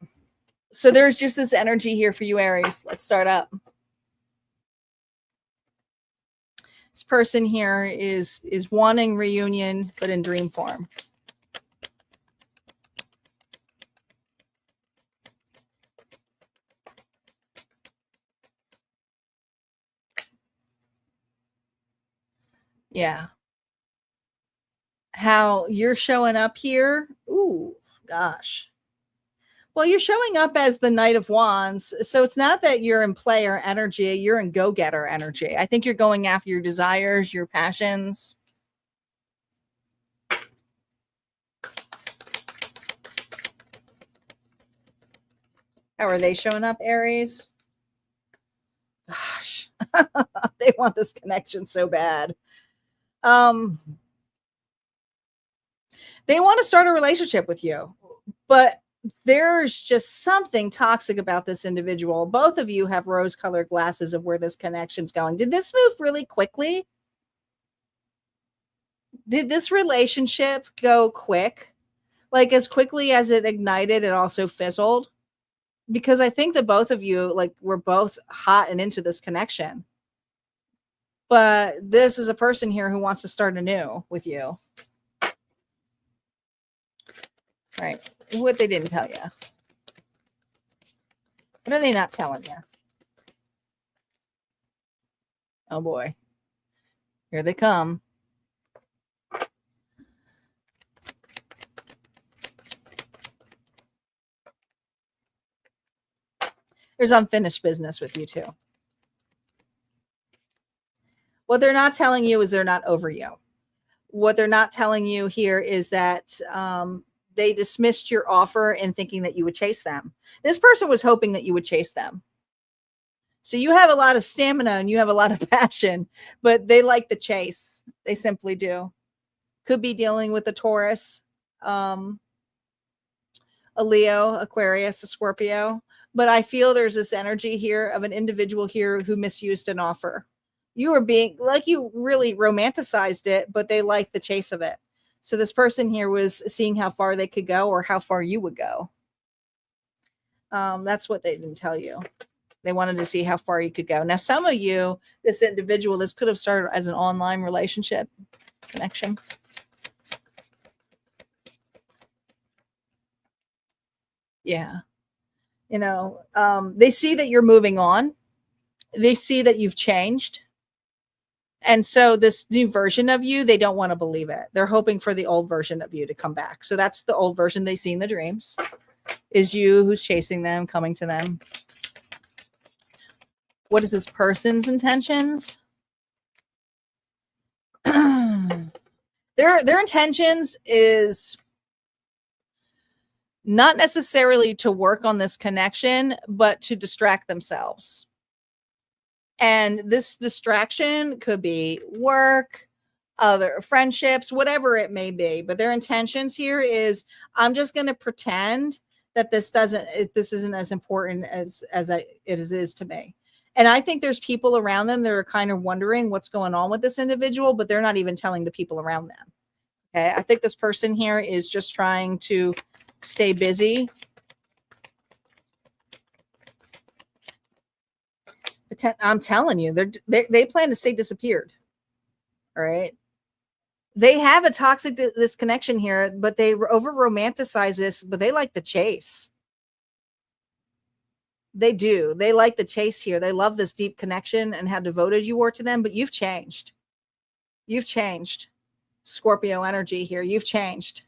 So there's just this energy here for you, Aries. Let's start up. This person here is wanting reunion, but in dream form. Yeah. How you're showing up here. Ooh, gosh. Well, you're showing up as the Knight of Wands. So it's not that you're in player energy, you're in go-getter energy. I think you're going after your desires, your passions. How are they showing up, Aries? Gosh, they want this connection so bad. They want to start a relationship with you, but there's just something toxic about this individual. Both of you have rose-colored glasses of where this connection's going. Did this move really quickly? Did this relationship go quick? Like as quickly as it ignited, it also fizzled? Because I think that both of you, like, were both hot and into this connection. But this is a person here who wants to start anew with you. Right. What they didn't tell you. What are they not telling you? Oh boy. Here they come. There's unfinished business with you too. What they're not telling you is they're not over you. What they're not telling you here is that they dismissed your offer in thinking that you would chase them. This person was hoping that you would chase them. So you have a lot of stamina and you have a lot of passion, but they like the chase. They simply do. Could be dealing with a Taurus, a Leo, Aquarius, a Scorpio. But I feel there's this energy here of an individual here who misused an offer. You were being like, you really romanticized it, but they liked the chase of it. So this person here was seeing how far they could go or how far you would go. That's what they didn't tell you. They wanted to see how far you could go. Now, some of you, this individual, this could have started as an online relationship connection. Yeah. You know, they see that you're moving on. They see that you've changed. And so this new version of you, they don't want to believe it. They're hoping for the old version of you to come back. So that's the old version they see in the dreams, is you who's chasing them, coming to them. What is this person's intentions? Their intentions is not necessarily to work on this connection, but to distract themselves. And this distraction could be work, other friendships, whatever it may be. But their intentions here is, I'm just going to pretend that this isn't as important as it is to me. And I think there's people around them that are kind of wondering what's going on with this individual, but they're not even telling the people around them. Okay. I think this person here is just trying to stay busy. I'm telling you, they plan to stay disappeared. All right. They have a toxic disconnection here, but they over romanticize this, but they like the chase. They do. They like the chase here. They love this deep connection and how devoted you were to them, but you've changed. You've changed. Scorpio energy here. You've changed.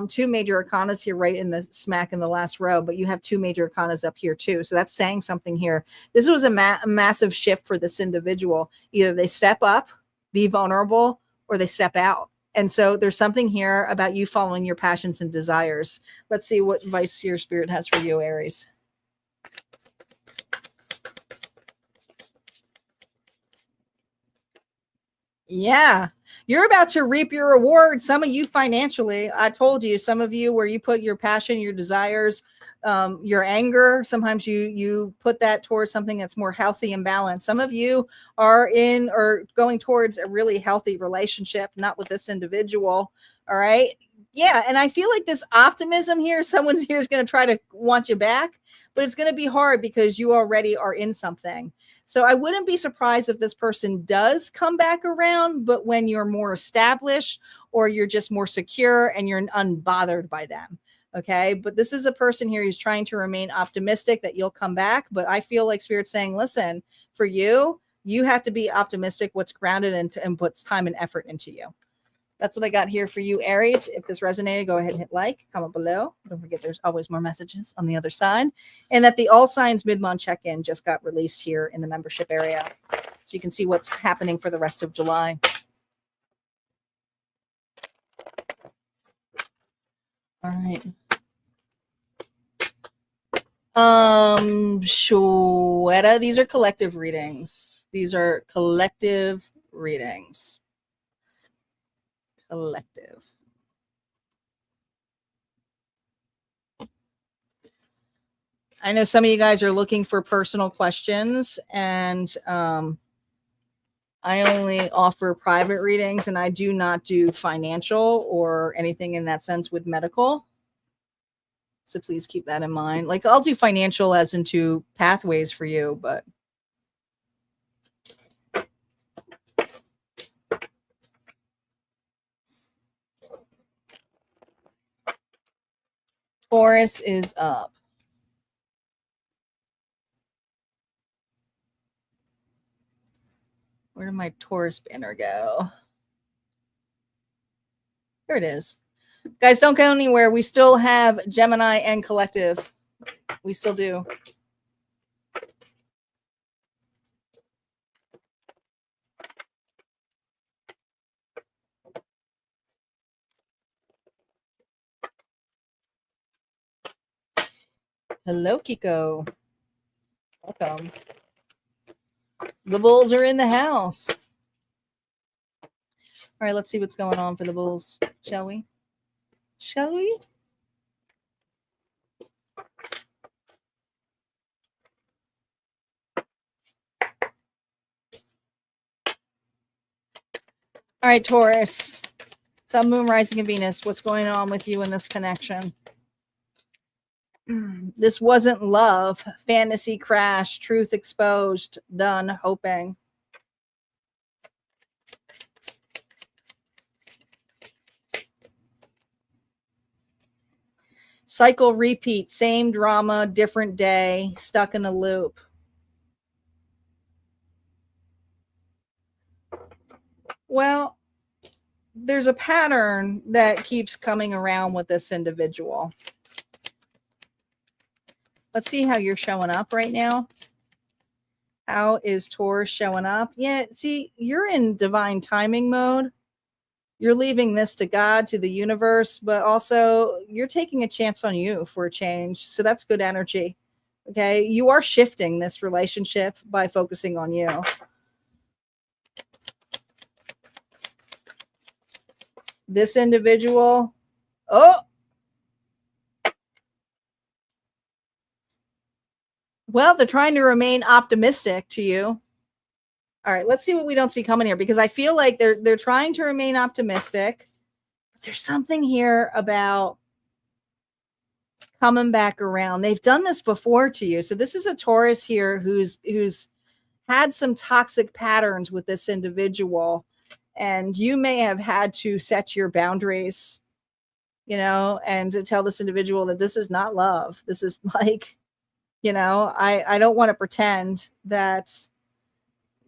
Two major arcanas here, right in the smack in the last row, but you have two major arcanas up here too. So that's saying something here. This was a massive shift for this individual. Either they step up, be vulnerable, or they step out. And so there's something here about you following your passions and desires. Let's see what advice your spirit has for you, Aries. Yeah, you're about to reap your reward. Some of you financially, I told you, some of you where you put your passion, your desires, your anger, sometimes you put that towards something that's more healthy and balanced. Some of you are in or going towards a really healthy relationship, not with this individual. All right. Yeah. And I feel like this optimism here, someone's here is going to try to want you back, but it's going to be hard because you already are in something. So I wouldn't be surprised if this person does come back around, but when you're more established or you're just more secure and you're unbothered by them. Okay. But this is a person here who's trying to remain optimistic that you'll come back. But I feel like Spirit's saying, listen, for you, you have to be optimistic, what's grounded and puts time and effort into you. That's what I got here for you, Aries. If this resonated, go ahead and hit like, comment below. Don't forget there's always more messages on the other side. And that the All Signs Mid-Month Check-In just got released here in the membership area. So you can see what's happening for the rest of July. All right. Shweta, these are collective readings. These are collective readings. Collective. I know some of you guys are looking for personal questions, and I only offer private readings, and I do not do financial or anything in that sense with medical. So please keep that in mind. Like, I'll do financial as into pathways for you, but Taurus is up. Where did my Taurus banner go? Here it is. Guys, don't go anywhere. We still have Gemini and collective. We still do. Hello, Kiko. Welcome. The Bulls are in the house. All right, let's see what's going on for the Bulls, shall we? Shall we? All right, Taurus. Sun, Moon, Rising, and Venus. What's going on with you in this connection? This wasn't love. Fantasy crash. Truth exposed. Done. Hoping. Cycle repeat. Same drama, different day. Stuck in a loop. Well, there's a pattern that keeps coming around with this individual. Let's see how you're showing up right now. How is Taurus showing up? Yeah, see, you're in divine timing mode. You're leaving this to God, to the universe, but also you're taking a chance on you for a change. So that's good energy. Okay, you are shifting this relationship by focusing on you. This individual, well, they're trying to remain optimistic to you. All right, let's see what we don't see coming here, because I feel like they're trying to remain optimistic. But there's something here about coming back around. They've done this before to you. So this is a Taurus here who's had some toxic patterns with this individual, and you may have had to set your boundaries, and to tell this individual that this is not love. This is like, I don't want to pretend that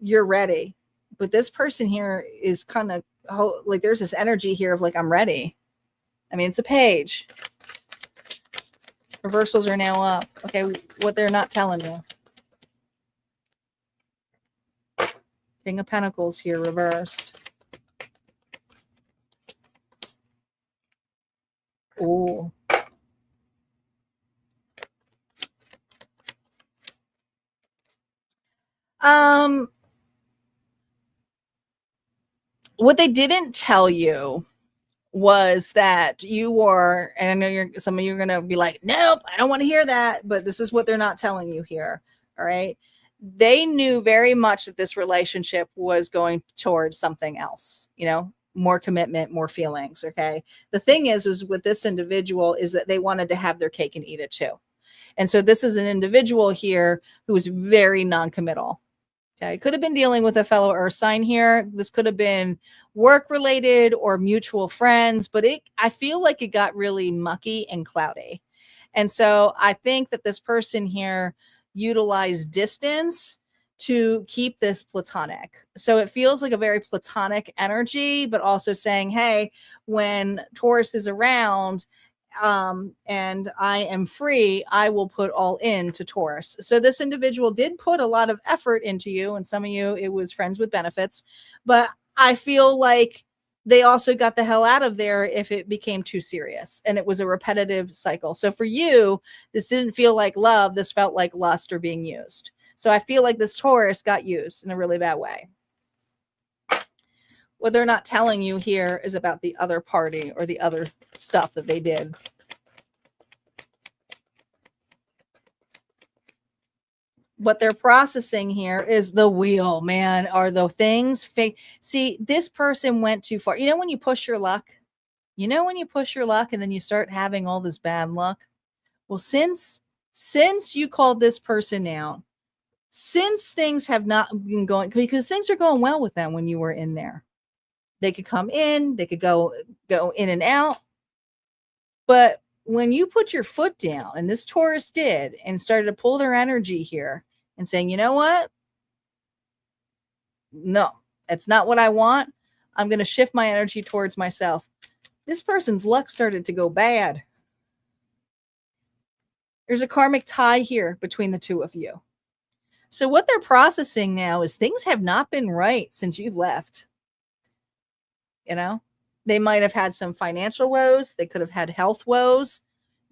you're ready, but this person here is kind of like, there's this energy here of like, I'm ready. I mean, it's a page. Reversals are now up. Okay, what they're not telling you. King of Pentacles here reversed. Ooh. What they didn't tell you was that you were, and I know some of you are going to be like, nope, I don't want to hear that, but this is what they're not telling you here. All right. They knew very much that this relationship was going towards something else, more commitment, more feelings. Okay. The thing is with this individual is that they wanted to have their cake and eat it too. And so this is an individual here who is very non-committal. Okay. Could have been dealing with a fellow earth sign here. This could have been work related or mutual friends, but I feel like it got really mucky and cloudy. And so I think that this person here utilized distance to keep this platonic. So it feels like a very platonic energy, but also saying, hey, when Taurus is around, and I am free, I will put all into Taurus. So this individual did put a lot of effort into you, and some of you, it was friends with benefits, but I feel like they also got the hell out of there if it became too serious and it was a repetitive cycle. So for you, this didn't feel like love. This felt like lust or being used. So I feel like this Taurus got used in a really bad way. What they're not telling you here is about the other party or the other stuff that they did. What they're processing here is the wheel, man. Are the things fake? See, this person went too far. When you push your luck? When you push your luck and then you start having all this bad luck? Well, since you called this person out, since things have not been going, because things are going well with them when you were in there. They could come in, they could go in and out. But when you put your foot down, and this Taurus did, and started to pull their energy here and saying, you know what? No, that's not what I want. I'm going to shift my energy towards myself. This person's luck started to go bad. There's a karmic tie here between the two of you. So what they're processing now is things have not been right since you've left. They might have had some financial woes. They could have had health woes.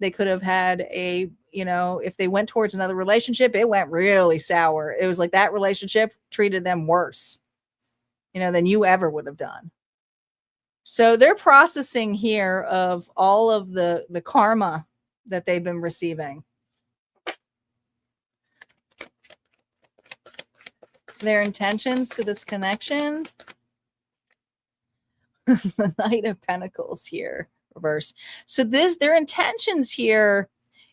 They could have had if they went towards another relationship, it went really sour. It was like that relationship treated them worse, than you ever would have done. So they're processing here of all of the karma that they've been receiving. Their intentions to this connection. The Knight of Pentacles here, reverse. So their intentions here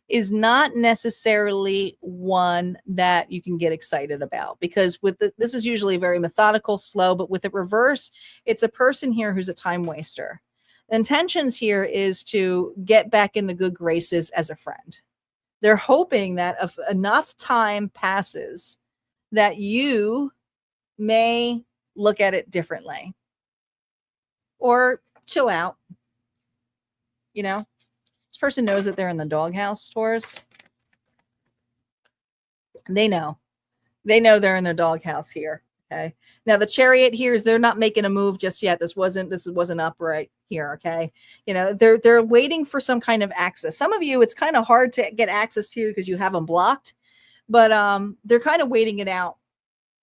is not necessarily one that you can get excited about, because this is usually very methodical, slow, but with the reverse, it's a person here who's a time waster. The intentions here is to get back in the good graces as a friend. They're hoping that if enough time passes, that you may look at it differently. Or chill out. This person knows that they're in the doghouse, Taurus. They know they're in their doghouse here. Okay. Now the Chariot here is they're not making a move just yet. This wasn't upright here. Okay. They're waiting for some kind of access. Some of you, it's kind of hard to get access to because you have them blocked, but they're kind of waiting it out.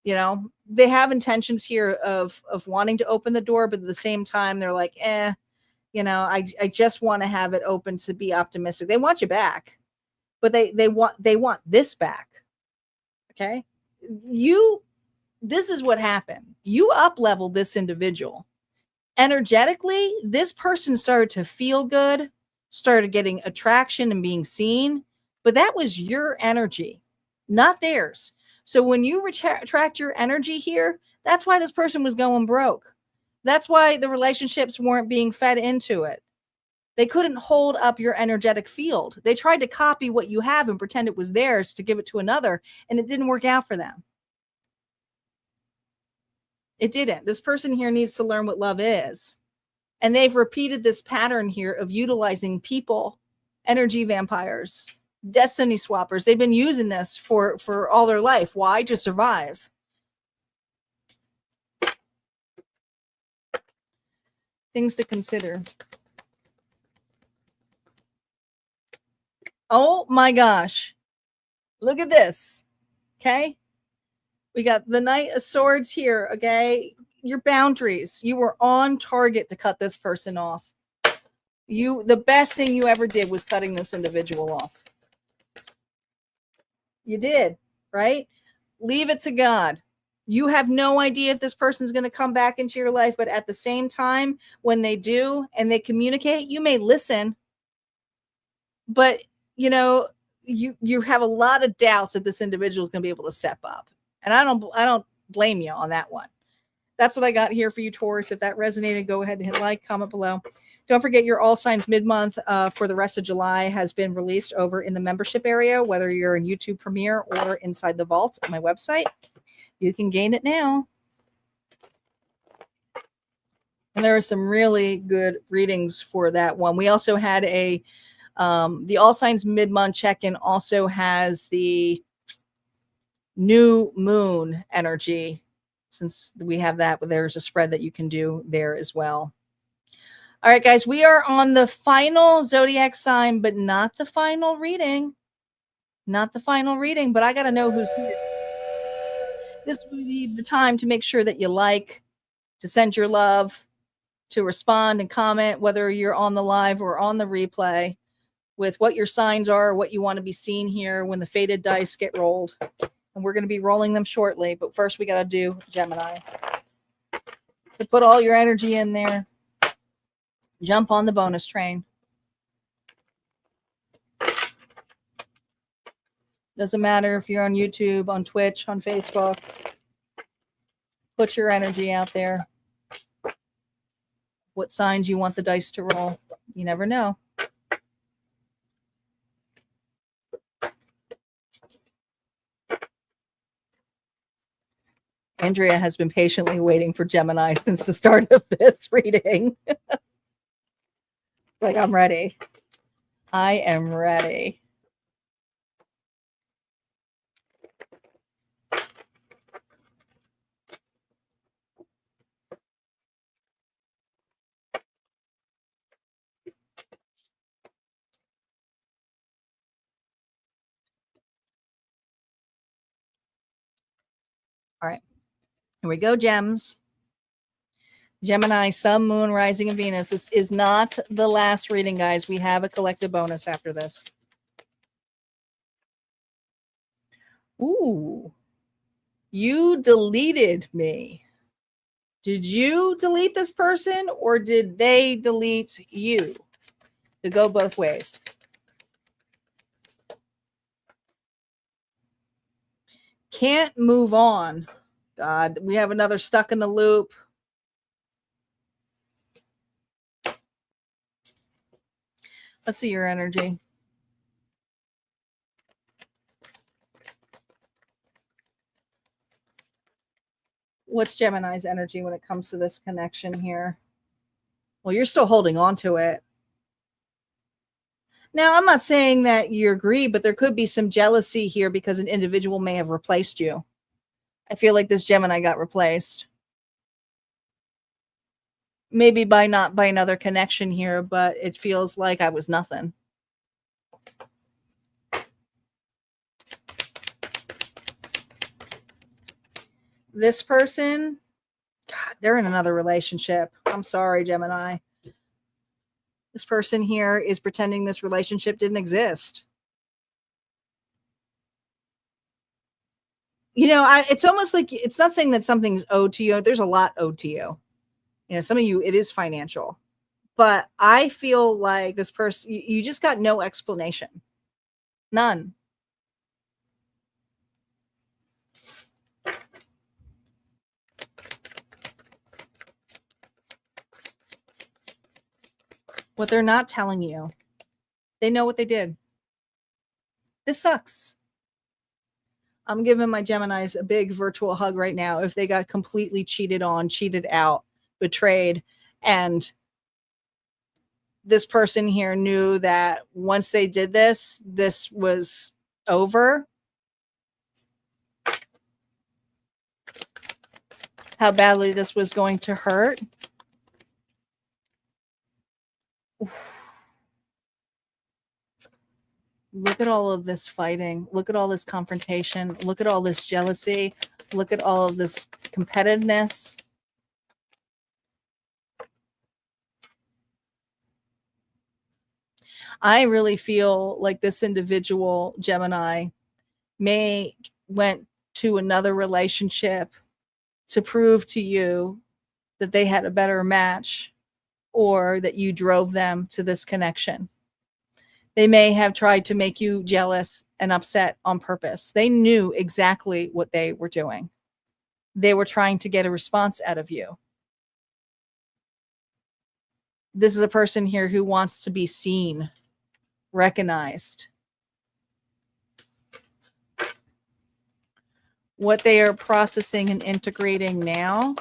They have intentions here of wanting to open the door, but at the same time, they're like, I just want to have it open to be optimistic. They want you back, but they want this back. Okay. This is what happened. You up-leveled this individual. Energetically, this person started to feel good, started getting attraction and being seen, but that was your energy, not theirs. So when you retract your energy here, that's why this person was going broke. That's why the relationships weren't being fed into it. They couldn't hold up your energetic field. They tried to copy what you have and pretend it was theirs to give it to another, and it didn't work out for them. It didn't. This person here needs to learn what love is. And they've repeated this pattern here of utilizing people, energy vampires, destiny swappers. They've been using this for all their life. Why? To survive. Things to consider. Oh my gosh. Look at this. Okay. We got the Knight of Swords here. Okay. Your boundaries. You were on target to cut this person off. The best thing you ever did was cutting this individual off. You did, right? Leave it to God. You have no idea if this person's going to come back into your life, but at the same time, when they do and they communicate, you may listen, but you know, you have a lot of doubts that this individual is going to be able to step up. And I don't blame you on that one. That's what I got here for you, Taurus. If that resonated, go ahead and hit like, comment below. Don't forget your All Signs mid-month for the rest of July has been released over in the membership area, whether you're in YouTube Premiere or inside the vault on my website. You can gain it now. And there are some really good readings for that one. We also had the All Signs mid-month check-in also has the new moon energy. Since we have that, there's a spread that you can do there as well. All right, guys, we are on the final zodiac sign, but not the final reading. Not the final reading, but I got to know who's here. This would be the time to make sure that you like, to send your love, to respond and comment, whether you're on the live or on the replay, with what your signs are, what you want to be seen here when the faded dice get rolled. And we're going to be rolling them shortly, but first we got to do Gemini. So put all your energy in there. Jump on the bonus train. Doesn't matter if you're on YouTube, on Twitch, on Facebook. Put your energy out there. What signs you want the dice to roll. You never know. Andrea has been patiently waiting for Gemini since the start of this reading. Like, I'm ready. I am ready. All right. Here we go, gems. Gemini, Sun, Moon, Rising, and Venus. This is not the last reading, guys. We have a collective bonus after this. Ooh. You deleted me. Did you delete this person or did they delete you? To go both ways. Can't move on. God, we have another stuck in the loop. Let's see your energy. What's Gemini's energy when it comes to this connection here? Well, you're still holding on to it. Now, I'm not saying that you agree, but there could be some jealousy here because an individual may have replaced you. I feel like this Gemini got replaced. Maybe by another connection here, but it feels like I was nothing. This person, God, they're in another relationship. I'm sorry, Gemini. This person here is pretending this relationship didn't exist. You know, it's almost like it's not saying that something's owed to you. There's a lot owed to you. You know, some of you, it is financial. But I feel like this person, you just got no explanation. None. what they're not telling you. They know what they did. This sucks. I'm giving my Geminis a big virtual hug right now if they got completely cheated on, cheated out, betrayed, and this person here knew that once they did this, this was over. How badly this was going to hurt. Look at all of this fighting. Look at all this confrontation. Look at all this jealousy. Look at all of this competitiveness. I really feel like this individual, Gemini, may went to another relationship to prove to you that they had a better match or that you drove them to this connection. They may have tried to make you jealous and upset on purpose. They knew exactly what they were doing. They were trying to get a response out of you. This is a person here who wants to be seen, recognized. What they are processing and integrating now.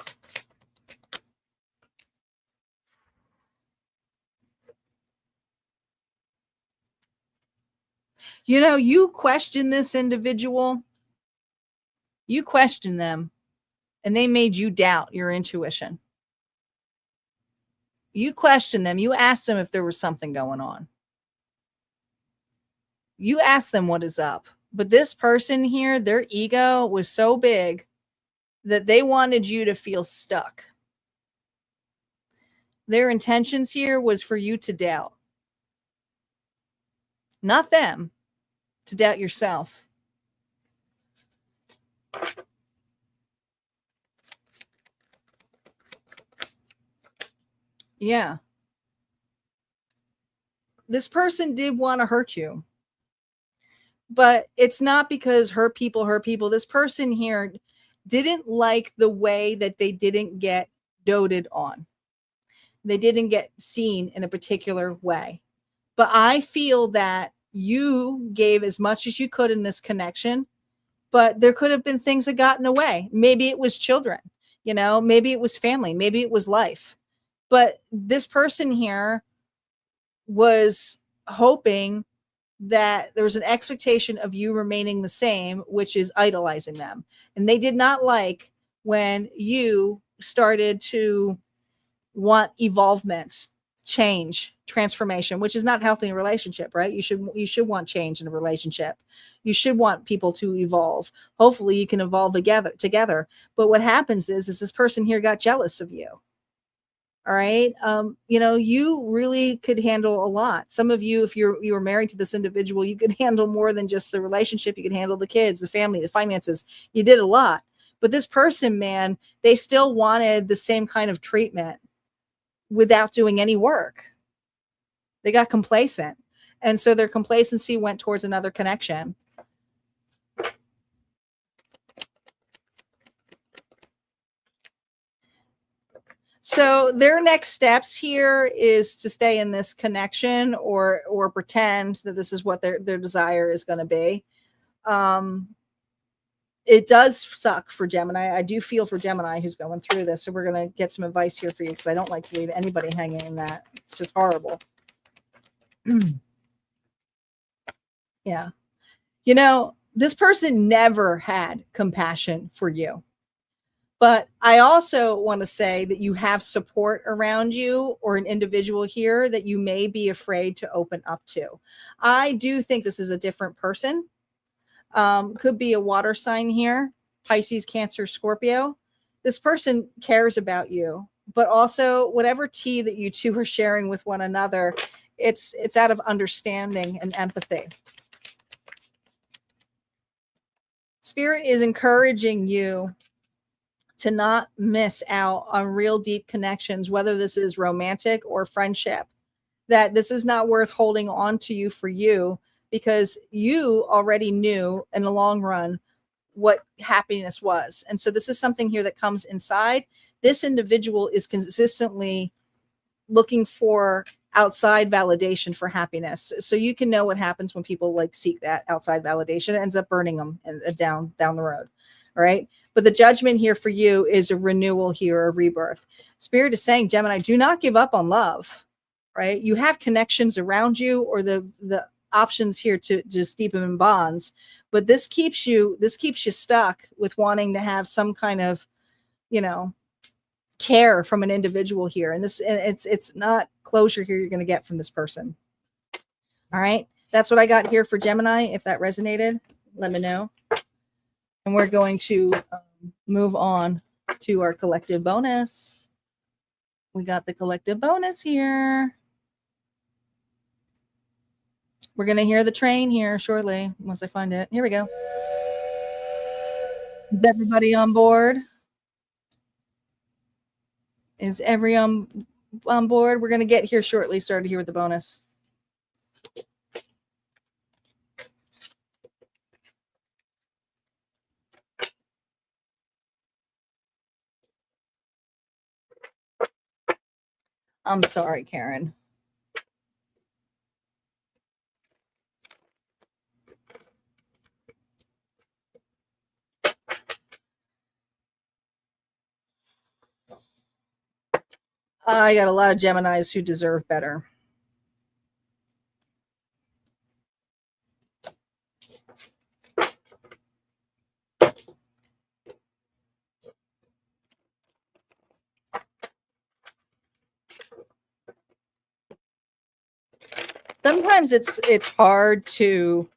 You know, you question this individual, you question them, and they made you doubt your intuition. You question them, you asked them if there was something going on. You asked them what is up. But this person here, their ego was so big that they wanted you to feel stuck. Their intentions here was for you to doubt. Not them, to doubt yourself. Yeah. This person did want to hurt you. But it's not because hurt people. This person here didn't like the way that they didn't get doted on. They didn't get seen in a particular way. But I feel that you gave as much as you could in this connection, but there could have been things that got in the way. Maybe it was children, you know, maybe it was family, maybe it was life. But this person here was hoping that there was an expectation of you remaining the same, which is idolizing them. And they did not like when you started to want evolvement, change, transformation, which is not healthy in a relationship, right? You should want change in a relationship. You should want people to evolve. Hopefully you can evolve together. But what happens is this person here got jealous of you. All right. You know, you really could handle a lot. Some of you, if you were married to this individual, you could handle more than just the relationship. You could handle the kids, the family, the finances. You did a lot. But this person, man, they still wanted the same kind of treatment without doing any work. They got complacent. And so their complacency went towards another connection. So their next steps here is to stay in this connection or pretend that this is what their desire is going to be. It does suck for Gemini. I do feel for Gemini who's going through this. So we're going to get some advice here for you because I don't like to leave anybody hanging in that. It's just horrible. Yeah. You know, this person never had compassion for you. But I also want to say that you have support around you or an individual here that you may be afraid to open up to. I do think this is a different person. Could be a water sign here, Pisces, Cancer, Scorpio. This person cares about you, but also whatever tea that you two are sharing with one another, it's out of understanding and empathy. Spirit is encouraging you to not miss out on real deep connections, whether this is romantic or friendship, that this is not worth holding on to you for you because you already knew in the long run what happiness was. And so this is something here that comes inside. This individual is consistently looking for outside validation for happiness. So you can know what happens when people like seek that outside validation. It ends up burning them down the road. All right. But the judgment here for you is a renewal here, a rebirth. Spirit is saying, Gemini, do not give up on love. Right. You have connections around you, or the options here to just deepen bonds. But this keeps you stuck with wanting to have some kind of, care from an individual here. And it's not closure here you're going to get from this person. All right. That's what I got here for Gemini. If that resonated, let me know. And we're going to move on to our collective bonus. We got the collective bonus here. We're going to hear the train here shortly once I find it. Here we go. Is everybody on board? Is everyone on board? We're going to get here shortly. Started here with the bonus. I'm sorry, Karen. I got a lot of Geminis who deserve better. Sometimes it's hard to,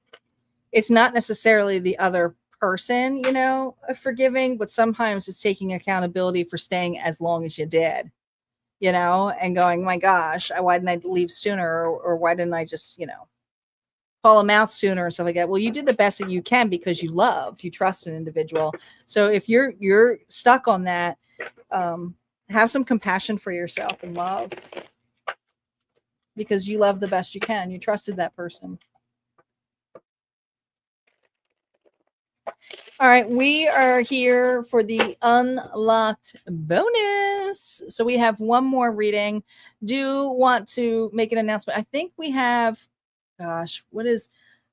it's not necessarily the other person, forgiving, but sometimes it's taking accountability for staying as long as you did, and going, my gosh, why didn't I leave sooner? Or why didn't I just, call them out sooner or stuff like that? Well, you did the best that you can because you trust an individual. So if you're stuck on that, have some compassion for yourself and love, because you love the best you can. You trusted that person. All right, we are here for the unlocked bonus. So we have one more reading. Do want to make an announcement. I think we have, what is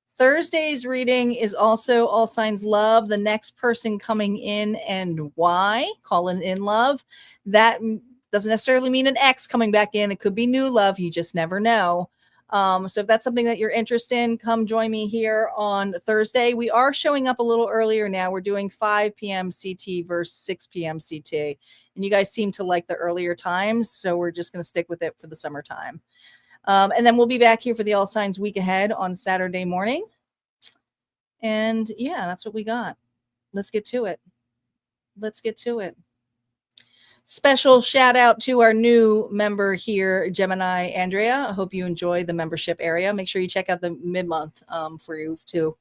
Thursday's reading is also all signs love. The next person coming in and why, calling in love. That doesn't necessarily mean an ex coming back in. It could be new love. You just never know. So if that's something that you're interested in, come join me here on Thursday. We are showing up a little earlier now. We're doing 5 p.m. CT versus 6 p.m. CT. And you guys seem to like the earlier times. So we're just going to stick with it for the summertime. And then we'll be back here for the All Signs week ahead on Saturday morning. And yeah, that's what we got. Let's get to it. Special shout out to our new member here, Gemini Andrea. I hope you enjoy the membership area. Make sure you check out the mid-month for you too.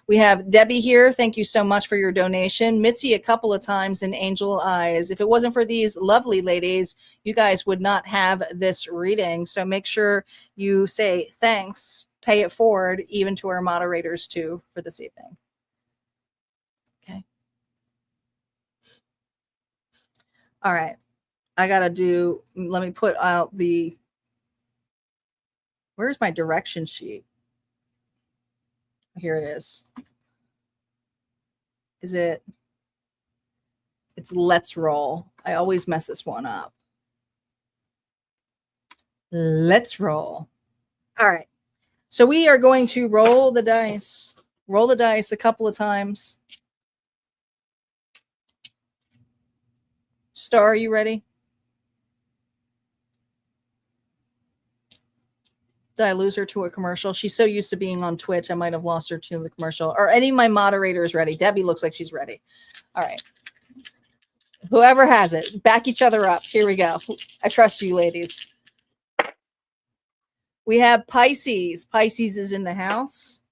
We have Debbie here. Thank you so much for your donation. Mitzi a couple of times in Angel Eyes. If it wasn't for these lovely ladies, you guys would not have this reading. So make sure you say thanks, pay it forward, even to our moderators too for this evening. Okay. All right. Let me put out where's my direction sheet? Here it is. It's let's roll. I always mess this one up. Let's roll. All right. So we are going to roll the dice a couple of times. Star, are you ready? Did I lose her to a commercial? She's so used to being on Twitch, I might have lost her to the commercial. Are any of my moderators ready? Debbie looks like she's ready. All right. Whoever has it, back each other up. Here we go. I trust you, ladies. We have Pisces. Pisces is in the house.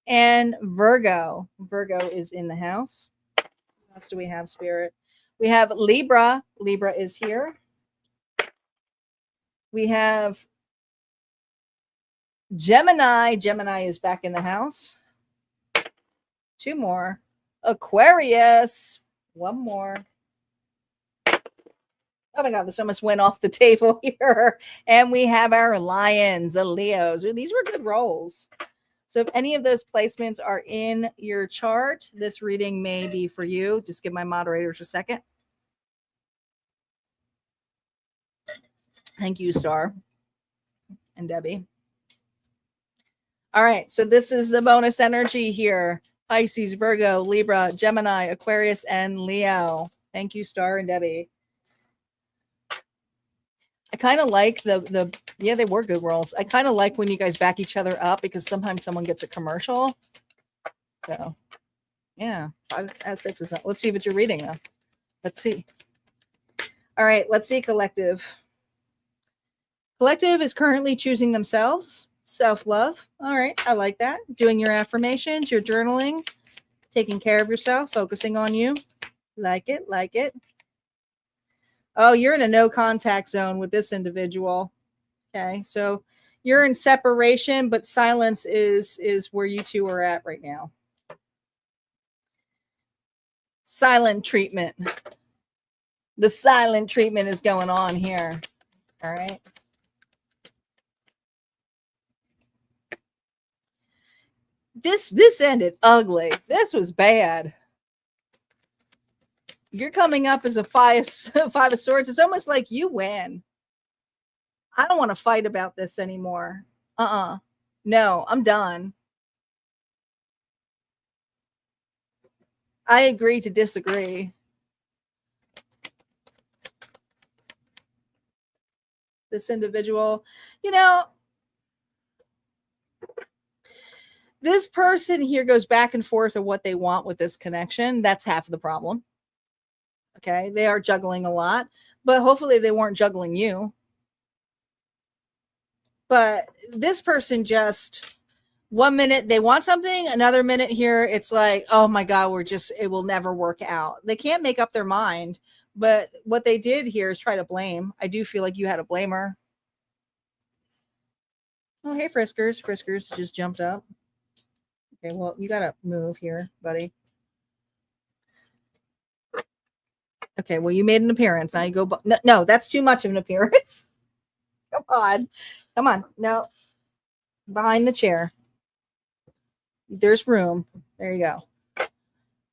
And Virgo. Virgo is in the house. What else do we have, Spirit? We have Libra. Libra is here. We have Gemini. Gemini is back in the house. Two more. Aquarius. One more. Oh my God, this almost went off the table here. And we have our lions, the Leos. Ooh, these were good rolls. So if any of those placements are in your chart, this reading may be for you. Just give my moderators a second. Thank you, Star and Debbie. All right, so this is the bonus energy here. Pisces, Virgo, Libra, Gemini, Aquarius, and Leo. Thank you, Star and Debbie. I kind of like yeah, they were good rolls. I kind of like when you guys back each other up because sometimes someone gets a commercial. So, yeah, 5 out of 6 is not. Let's see what you're reading, though. Let's see. All right, let's see, collective. Collective is currently choosing themselves. Self-love. All right, I like that. Doing your affirmations, your journaling, taking care of yourself, focusing on you. Like it, like it. Oh, you're in a no contact zone with this individual. Okay, so you're in separation, but silence is where you two are at right now. Silent treatment. The silent treatment is going on here. All right. This ended ugly. This was bad. You're coming up as a five of swords. It's almost like you win. I don't want to fight about this anymore. No, I'm done. I agree to disagree. This individual, this person here goes back and forth of what they want with this connection. That's half of the problem. Okay. They are juggling a lot, but hopefully they weren't juggling you. But this person just 1 minute they want something, another minute here it's like, oh my God, it will never work out. They can't make up their mind. But what they did here is try to blame. I do feel like you had a blamer. Oh, hey, Friskers. Friskers just jumped up. Okay, well, you got to move here, buddy. Okay, well, you made an appearance. Now you go. No, that's too much of an appearance. Come on. Come on. No. Behind the chair. There's room. There you go.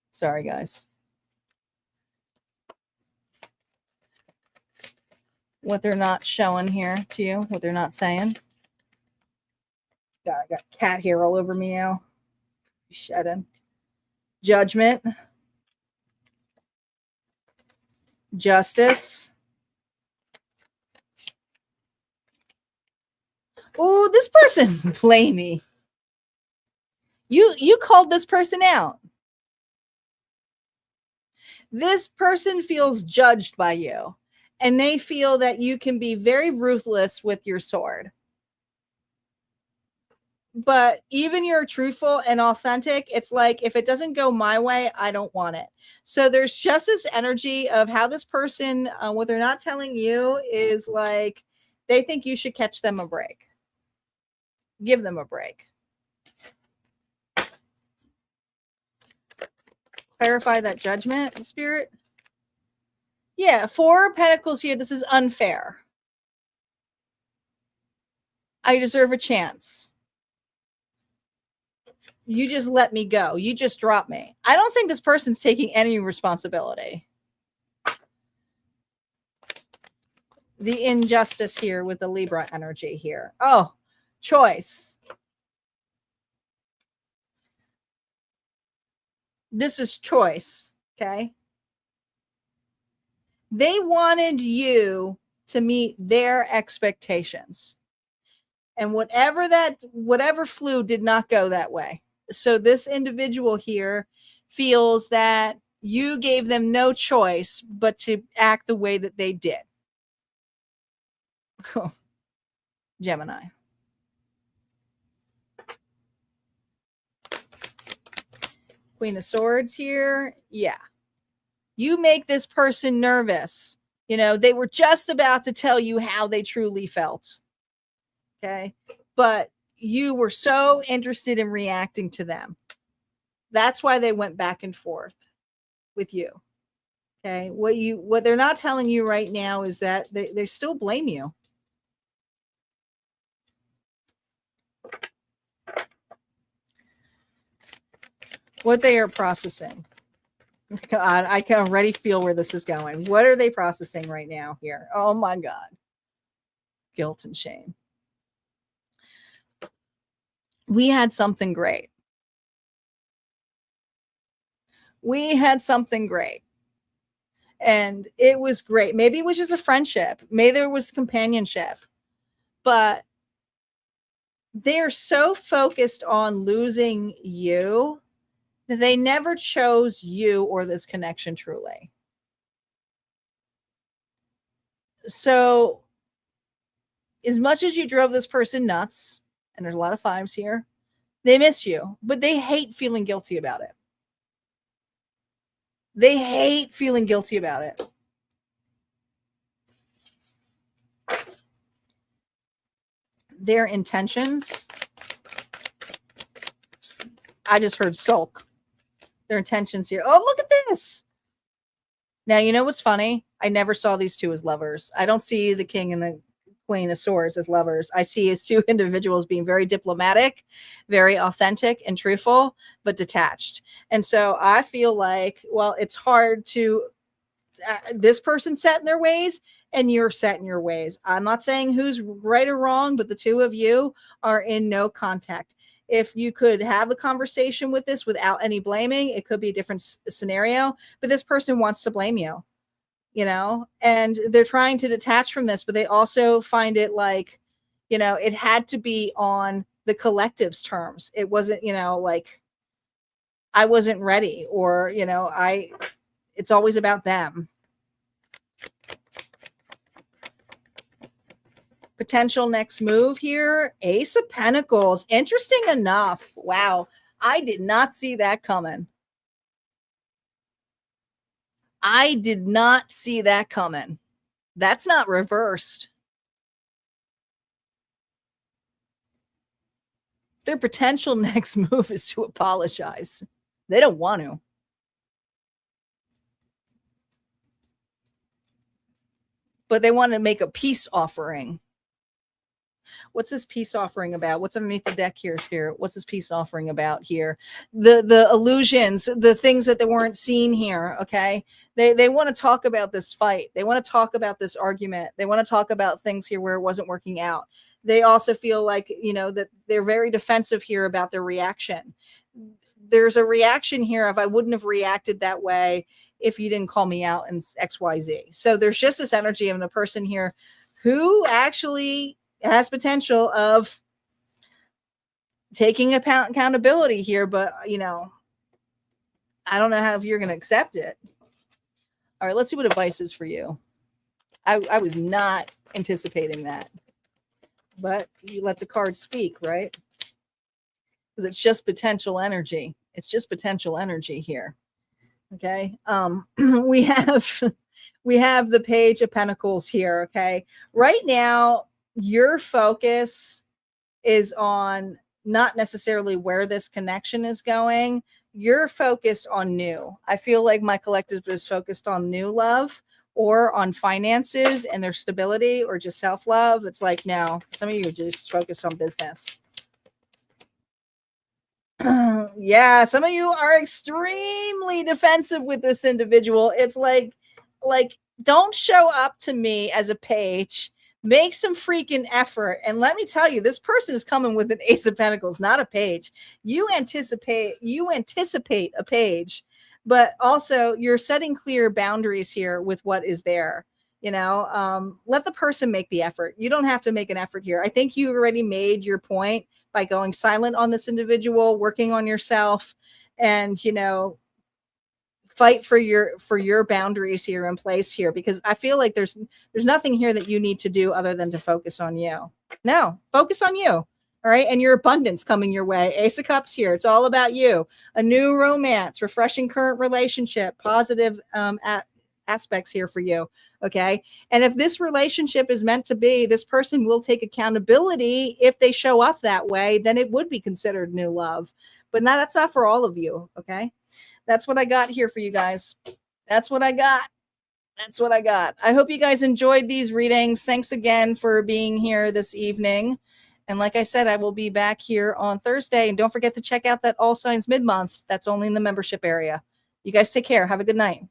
Sorry, guys. What they're not showing here to you, what they're not saying. God, I got cat hair all over me now. Shedding. Judgment. Justice. Oh, this person's blamey. You called this person out. This person feels judged by you, and they feel that you can be very ruthless with your sword. But even you're truthful and authentic, it's like, if it doesn't go my way, I don't want it. So there's just this energy of how this person, what they're not telling you is like, they think you should catch them a break. Give them a break. Clarify that judgment, Spirit. Yeah, 4 of Pentacles here. This is unfair. I deserve a chance. You just let me go. You just drop me. I don't think this person's taking any responsibility. The injustice here with the Libra energy here. Oh, choice. This is choice, okay? They wanted you to meet their expectations. And whatever flew did not go that way. So this individual here feels that you gave them no choice but to act the way that they did. Gemini. Queen of Swords here. Yeah. You make this person nervous. They were just about to tell you how they truly felt. Okay. But you were so interested in reacting to them. That's why they went back and forth with you. Okay. What they're not telling you right now is that they still blame you. What they are processing. God, I can already feel where this is going. What are they processing right now here? Oh my God. Guilt and shame. We had something great. We had something great. And it was great. Maybe it was just a friendship. Maybe there was companionship. But they're so focused on losing you that they never chose you or this connection truly. So, as much as you drove this person nuts, and there's a lot of fives here, they miss you, but they hate feeling guilty about it. They hate feeling guilty about it. Their intentions, I just heard sulk. Their intentions here. Oh, look at this. Now, you know what's funny? I never saw these two as lovers. I don't see the king and the queen of swords as lovers. I see as two individuals being very diplomatic, very authentic and truthful, but detached. And so I feel like, well, it's hard to, this person set in their ways and you're set in your ways. I'm not saying who's right or wrong, but the two of you are in no contact. If you could have a conversation with this without any blaming, it could be a different scenario, but this person wants to blame you, you know, and they're trying to detach from this, but they also find it like, you know, it had to be on the collective's terms. It wasn't, you know, like I wasn't ready or, you know, it's always about them. Potential next move here, Ace of Pentacles. Interesting enough. Wow. I did not see that coming. I did not see that coming. That's not reversed. Their potential next move is to apologize. They don't want to. But they want to make a peace offering. What's this peace offering about? What's underneath the deck here, Spirit? What's this peace offering about here? The illusions, the things that they weren't seen here, okay? They want to talk about this fight. They want to talk about this argument. They want to talk about things here where it wasn't working out. They also feel like, you know, that they're very defensive here about their reaction. There's a reaction here of I wouldn't have reacted that way if you didn't call me out in XYZ. So there's just this energy of a person here who actually has potential of taking accountability here, but you know, I don't know how if you're going to accept it. All right, let's see what advice is for you. I was not anticipating that, but you let the cards speak, right? Because it's just potential energy. It's just potential energy here. Okay. We have the Page of Pentacles here. Okay. Right now, your focus is on not necessarily where this connection is going. You're focused on new. I feel like my collective is focused on new love or on finances and their stability or just self-love. It's like, no, some of you are just focused on business. Yeah, some of you are extremely defensive with this individual. It's like don't show up to me as a page. Make some freaking effort. And let me tell you, this person is coming with an Ace of Pentacles, not a page. You anticipate a page, but also you're setting clear boundaries here with what is there. You know, let the person make the effort. You don't have to make an effort here. I think you already made your point by going silent on this individual, working on yourself, and, you know, fight for your boundaries here in place here, because I feel like there's nothing here that you need to do other than to focus on you. No, focus on you. All right. And your abundance coming your way. Ace of Cups here. It's all about you. A new romance, refreshing current relationship, positive aspects here for you. Okay. And if this relationship is meant to be, this person will take accountability. If they show up that way, then it would be considered new love. But now that's not for all of you. Okay. That's what I got here for you guys. That's what I got. That's what I got. I hope you guys enjoyed these readings. Thanks again for being here this evening. And like I said, I will be back here on Thursday. And don't forget to check out that All Signs mid-month. That's only in the membership area. You guys take care. Have a good night.